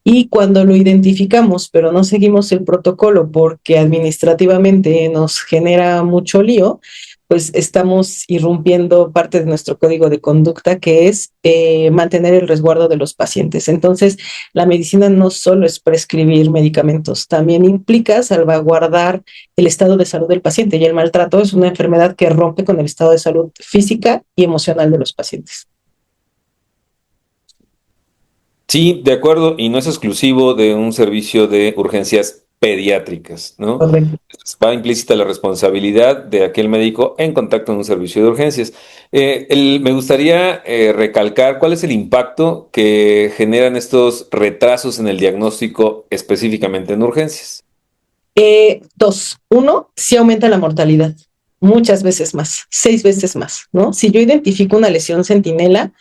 Y cuando lo identificamos, pero no seguimos el protocolo porque administrativamente nos genera mucho lío, pues estamos irrumpiendo parte de nuestro código de conducta, que es mantener el resguardo de los pacientes. Entonces, la medicina no solo es prescribir medicamentos, también implica salvaguardar el estado de salud del paciente, y el maltrato es una enfermedad que rompe con el estado de salud física y emocional de los pacientes. Sí, de acuerdo, y no es exclusivo de un servicio de urgencias pediátricas, ¿no? Correcto. Va implícita la responsabilidad de aquel médico en contacto en un servicio de urgencias. Me gustaría recalcar cuál es el impacto que generan estos retrasos en el diagnóstico específicamente en urgencias. Dos. Uno, sí aumenta la mortalidad, muchas veces más, 6 veces más, ¿no? Si yo identifico una lesión centinela,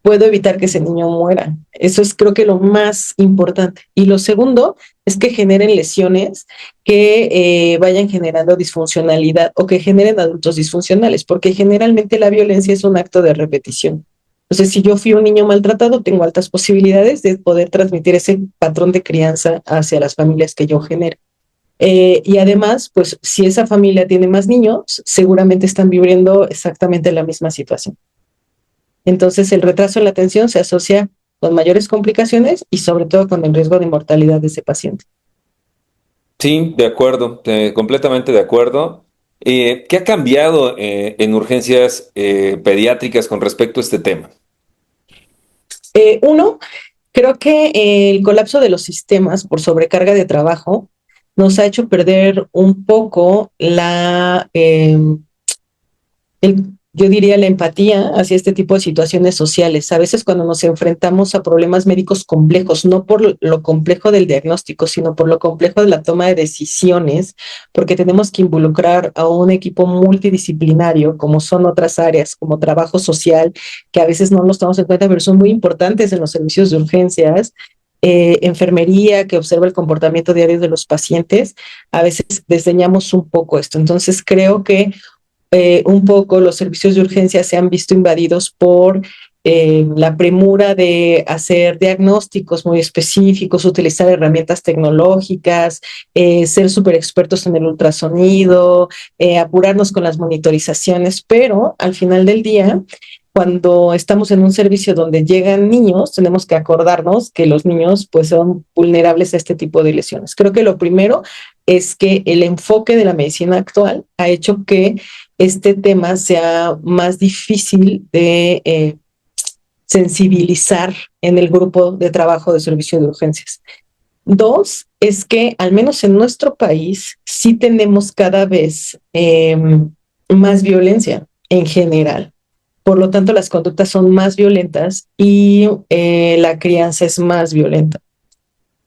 puedo evitar que ese niño muera. Eso es, creo que, lo más importante. Y lo segundo es que generen lesiones que vayan generando disfuncionalidad o que generen adultos disfuncionales, porque generalmente la violencia es un acto de repetición. Entonces, si yo fui un niño maltratado, tengo altas posibilidades de poder transmitir ese patrón de crianza hacia las familias que yo genero. Y además, pues si esa familia tiene más niños, seguramente están viviendo exactamente la misma situación. Entonces, el retraso en la atención se asocia con mayores complicaciones y sobre todo con el riesgo de mortalidad de ese paciente. Sí, de acuerdo, completamente de acuerdo. ¿Qué ha cambiado en urgencias pediátricas con respecto a este tema? Uno, creo que el colapso de los sistemas por sobrecarga de trabajo nos ha hecho perder un poco yo diría, la empatía hacia este tipo de situaciones sociales. A veces cuando nos enfrentamos a problemas médicos complejos, no por lo complejo del diagnóstico, sino por lo complejo de la toma de decisiones, porque tenemos que involucrar a un equipo multidisciplinario, como son otras áreas, como trabajo social, que a veces no los tomamos en cuenta, pero son muy importantes en los servicios de urgencias. Enfermería, que observa el comportamiento diario de los pacientes. A veces desdeñamos un poco esto. Entonces creo que un poco los servicios de urgencia se han visto invadidos por la premura de hacer diagnósticos muy específicos, utilizar herramientas tecnológicas, ser súper expertos en el ultrasonido, apurarnos con las monitorizaciones, pero al final del día, cuando estamos en un servicio donde llegan niños, tenemos que acordarnos que los niños pues son vulnerables a este tipo de lesiones. Creo que lo primero es que el enfoque de la medicina actual ha hecho que este tema sea más difícil de sensibilizar en el grupo de trabajo de servicio de urgencias. Dos, es que al menos en nuestro país sí tenemos cada vez más violencia en general. Por lo tanto, las conductas son más violentas y la crianza es más violenta.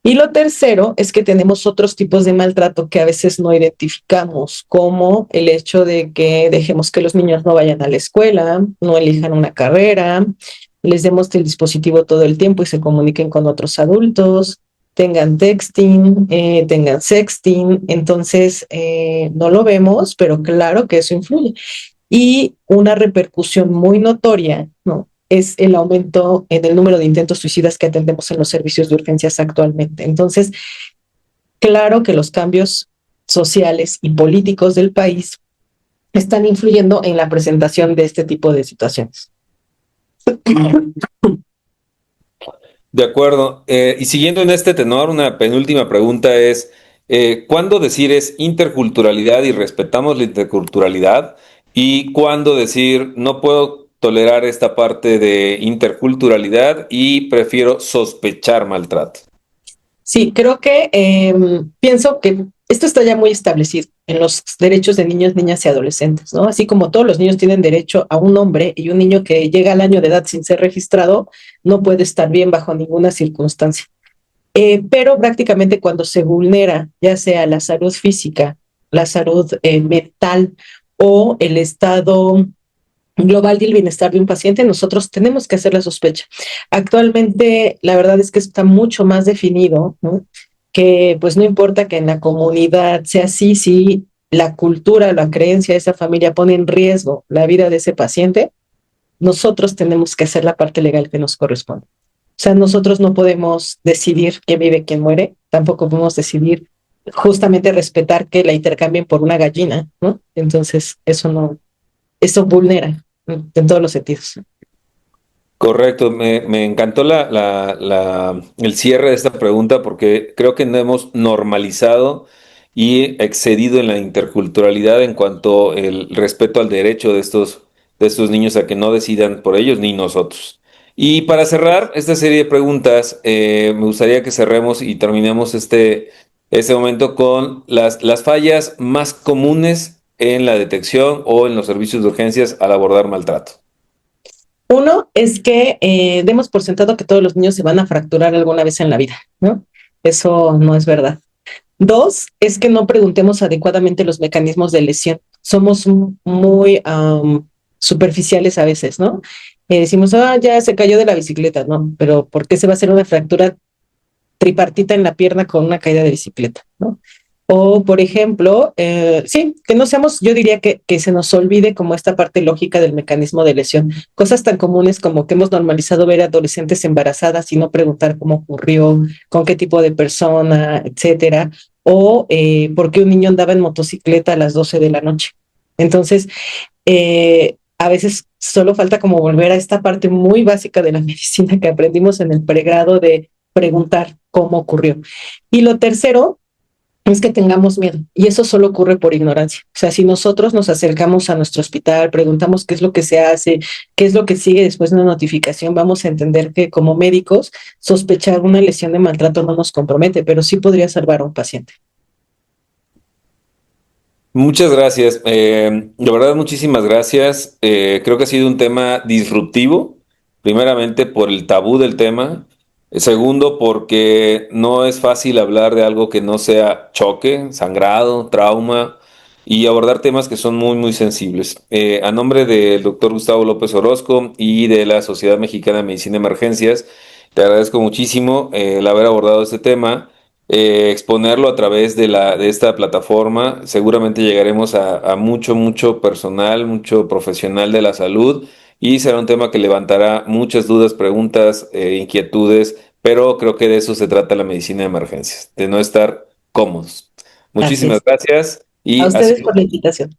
Y lo tercero es que tenemos otros tipos de maltrato que a veces no identificamos, como el hecho de que dejemos que los niños no vayan a la escuela, no elijan una carrera, les demos el dispositivo todo el tiempo y se comuniquen con otros adultos, tengan texting, tengan sexting. Entonces, no lo vemos, pero claro que eso influye. Y una repercusión muy notoria, ¿no?, es el aumento en el número de intentos suicidas que atendemos en los servicios de urgencias actualmente. Entonces, claro que los cambios sociales y políticos del país están influyendo en la presentación de este tipo de situaciones. De acuerdo. Y siguiendo en este tenor, una penúltima pregunta es, ¿cuándo decir es interculturalidad y respetamos la interculturalidad? ¿Y cuándo decir no puedo tolerar esta parte de interculturalidad y prefiero sospechar maltrato? Sí, creo que pienso que esto está ya muy establecido en los derechos de niños, niñas y adolescentes, ¿no? Así como todos los niños tienen derecho a un nombre, y un niño que llega al año de edad sin ser registrado no puede estar bien bajo ninguna circunstancia. Pero prácticamente cuando se vulnera ya sea la salud física la salud mental o el estado global del bienestar de un paciente, nosotros tenemos que hacer la sospecha. Actualmente, la verdad es que está mucho más definido, ¿no? Que pues no importa que en la comunidad sea así, si la cultura, la creencia de esa familia pone en riesgo la vida de ese paciente, nosotros tenemos que hacer la parte legal que nos corresponde. O sea, nosotros no podemos decidir quién vive, quién muere, tampoco podemos decidir justamente respetar que la intercambien por una gallina, ¿no? Entonces, eso vulnera en todos los sentidos. Correcto, me encantó el cierre de esta pregunta porque creo que no hemos normalizado y excedido en la interculturalidad en cuanto el respeto al derecho de estos niños a que no decidan por ellos ni nosotros. Y para cerrar esta serie de preguntas, me gustaría que cerremos y terminemos este momento con las fallas más comunes en la detección o en los servicios de urgencias al abordar maltrato. Uno es que demos por sentado que todos los niños se van a fracturar alguna vez en la vida, ¿no? Eso no es verdad. Dos, es que no preguntemos adecuadamente los mecanismos de lesión. Somos muy superficiales a veces, ¿no? Decimos, ya se cayó de la bicicleta, ¿no? Pero ¿por qué se va a hacer una fractura tripartita en la pierna con una caída de bicicleta, ¿no? O, por ejemplo, sí, que no seamos, yo diría que se nos olvide como esta parte lógica del mecanismo de lesión. Cosas tan comunes como que hemos normalizado ver adolescentes embarazadas y no preguntar cómo ocurrió, con qué tipo de persona, etcétera. O por qué un niño andaba en motocicleta a las 12 de la noche. Entonces, a veces solo falta como volver a esta parte muy básica de la medicina que aprendimos en el pregrado de preguntar cómo ocurrió. Y lo tercero es que tengamos miedo, y eso solo ocurre por ignorancia. O sea, si nosotros nos acercamos a nuestro hospital, preguntamos qué es lo que se hace, qué es lo que sigue después de una notificación, vamos a entender que como médicos sospechar una lesión de maltrato no nos compromete, pero sí podría salvar a un paciente. Muchas gracias. De verdad, muchísimas gracias. Creo que ha sido un tema disruptivo, primeramente por el tabú del tema. Segundo, porque no es fácil hablar de algo que no sea choque, sangrado, trauma y abordar temas que son muy, muy sensibles. A nombre del doctor Gustavo López Orozco y de la Sociedad Mexicana de Medicina de Emergencias, te agradezco muchísimo el haber abordado este tema, exponerlo a través de esta plataforma. Seguramente llegaremos a mucho personal, mucho profesional de la salud. Y será un tema que levantará muchas dudas, preguntas, inquietudes, pero creo que de eso se trata la medicina de emergencias, de no estar cómodos. Muchísimas gracias. Y a ustedes por la invitación.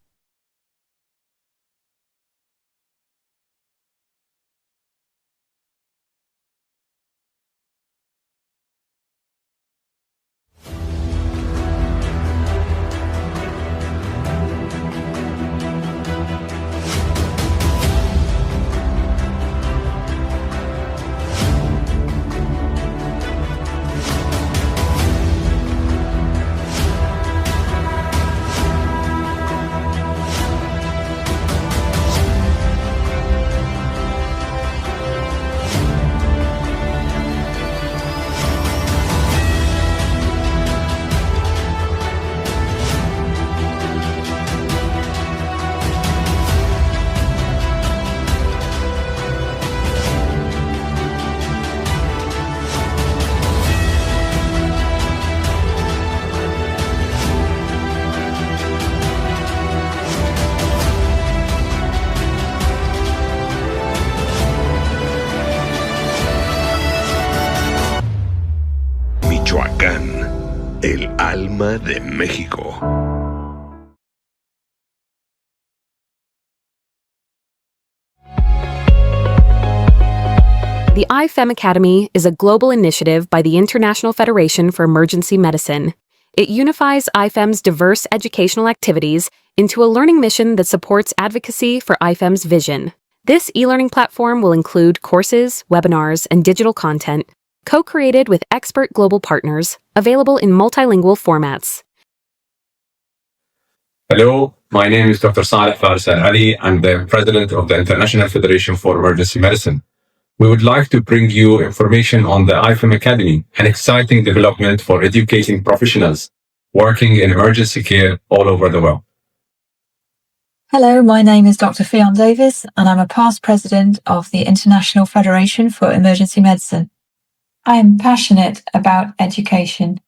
Michoacán, el alma de México. The IFEM Academy is a global initiative by the International Federation for Emergency Medicine. It unifies IFEM's diverse educational activities into a learning mission that supports advocacy for IFEM's vision. This e-learning platform will include courses, webinars, and digital content, co-created with expert global partners, available in multilingual formats. Hello, my name is Dr. Saleh Farsar Ali. I'm the president of the International Federation for Emergency Medicine. We would like to bring you information on the IFEM Academy, an exciting development for educating professionals working in emergency care all over the world. Hello, my name is Dr. Fionn Davis, and I'm a past president of the International Federation for Emergency Medicine. I am passionate about education.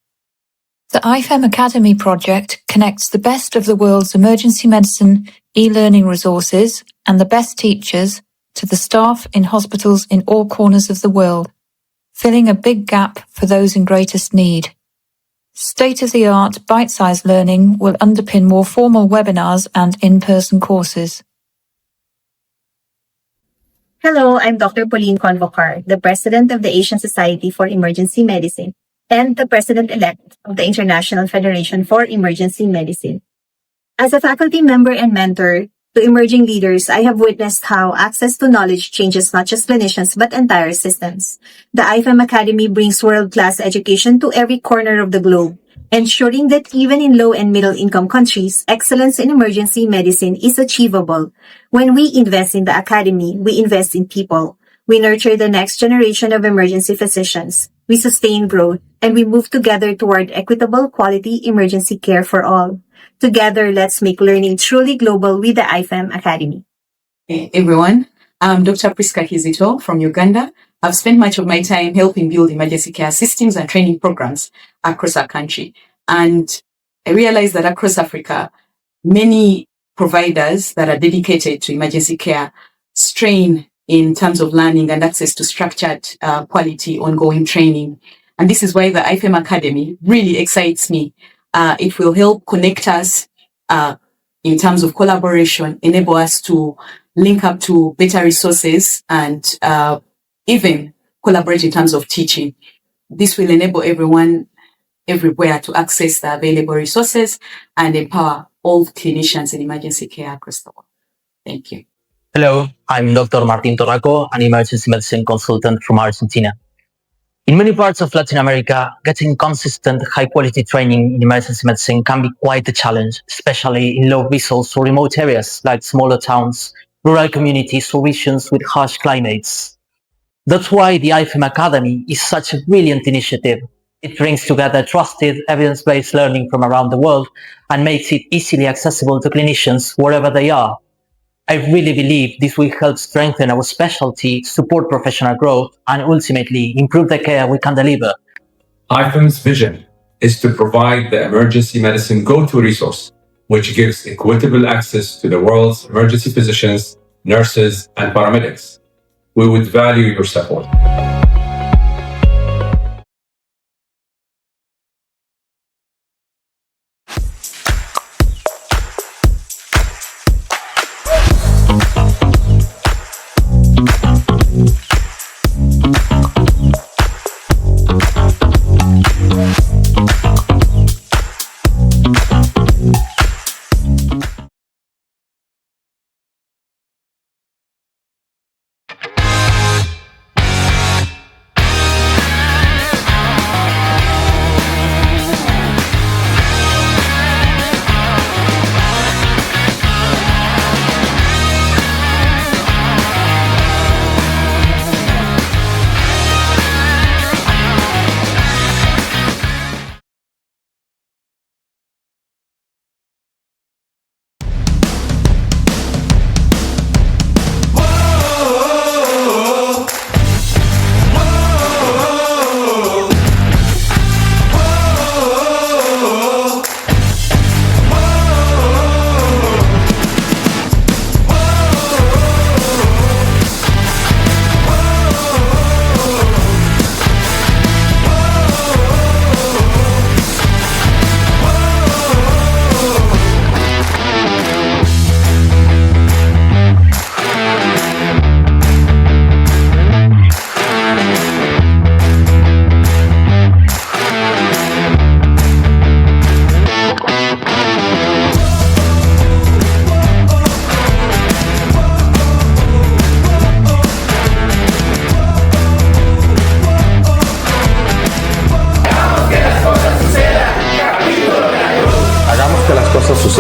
The IFEM Academy project connects the best of the world's emergency medicine e-learning resources and the best teachers to the staff in hospitals in all corners of the world, filling a big gap for those in greatest need. State-of-the-art, bite-sized learning will underpin more formal webinars and in-person courses. Hello, I'm Dr. Pauline Convocar, the President of the Asian Society for Emergency Medicine and the President-elect of the International Federation for Emergency Medicine. As a faculty member and mentor to emerging leaders, I have witnessed how access to knowledge changes not just clinicians but entire systems. The IFEM Academy brings world-class education to every corner of the globe, ensuring that even in low and middle-income countries, excellence in emergency medicine is achievable. When we invest in the academy, we invest in people. We nurture the next generation of emergency physicians. We sustain growth, and we move together toward equitable quality emergency care for all. Together, let's make learning truly global with the IFEM Academy. Hey everyone, I'm Dr. Priska Kizito from Uganda. I've spent much of my time helping build emergency care systems and training programs across our country. And I realized that across Africa, many providers that are dedicated to emergency care strain in terms of learning and access to structured, quality, ongoing training. And this is why the IFEM Academy really excites me. It will help connect us in terms of collaboration, enable us to link up to better resources and even collaborate in terms of teaching. This will enable everyone everywhere to access the available resources and empower all clinicians in emergency care across the world. Thank you. Hello, I'm Dr. Martin Torraco, an emergency medicine consultant from Argentina. In many parts of Latin America, getting consistent, high-quality training in emergency medicine can be quite a challenge, especially in low-resource or remote areas like smaller towns, rural communities, or regions with harsh climates. That's why the IFEM Academy is such a brilliant initiative. It brings together trusted, evidence-based learning from around the world and makes it easily accessible to clinicians wherever they are. I really believe this will help strengthen our specialty, support professional growth, and ultimately improve the care we can deliver. IFEM's vision is to provide the emergency medicine go-to resource, which gives equitable access to the world's emergency physicians, nurses, and paramedics. We would value your support.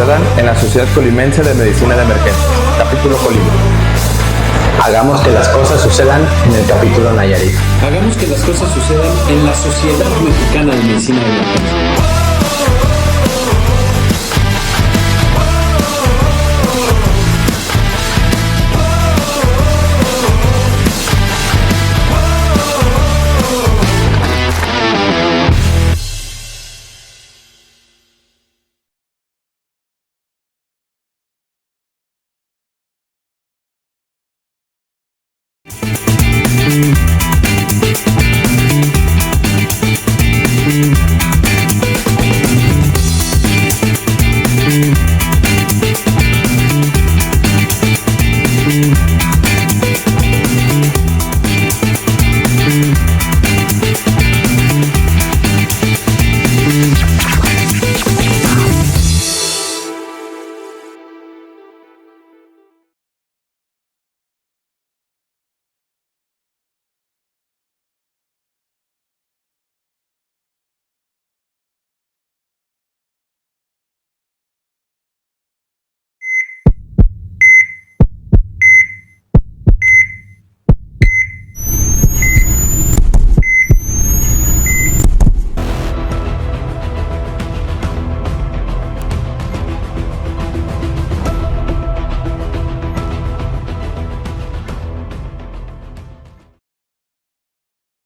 sucedan en la Sociedad Colimense de Medicina de Emergencia. Capítulo Colima. Hagamos que las cosas sucedan en el capítulo Nayarit. Hagamos que las cosas sucedan en la Sociedad Mexicana de Medicina de Emergencia.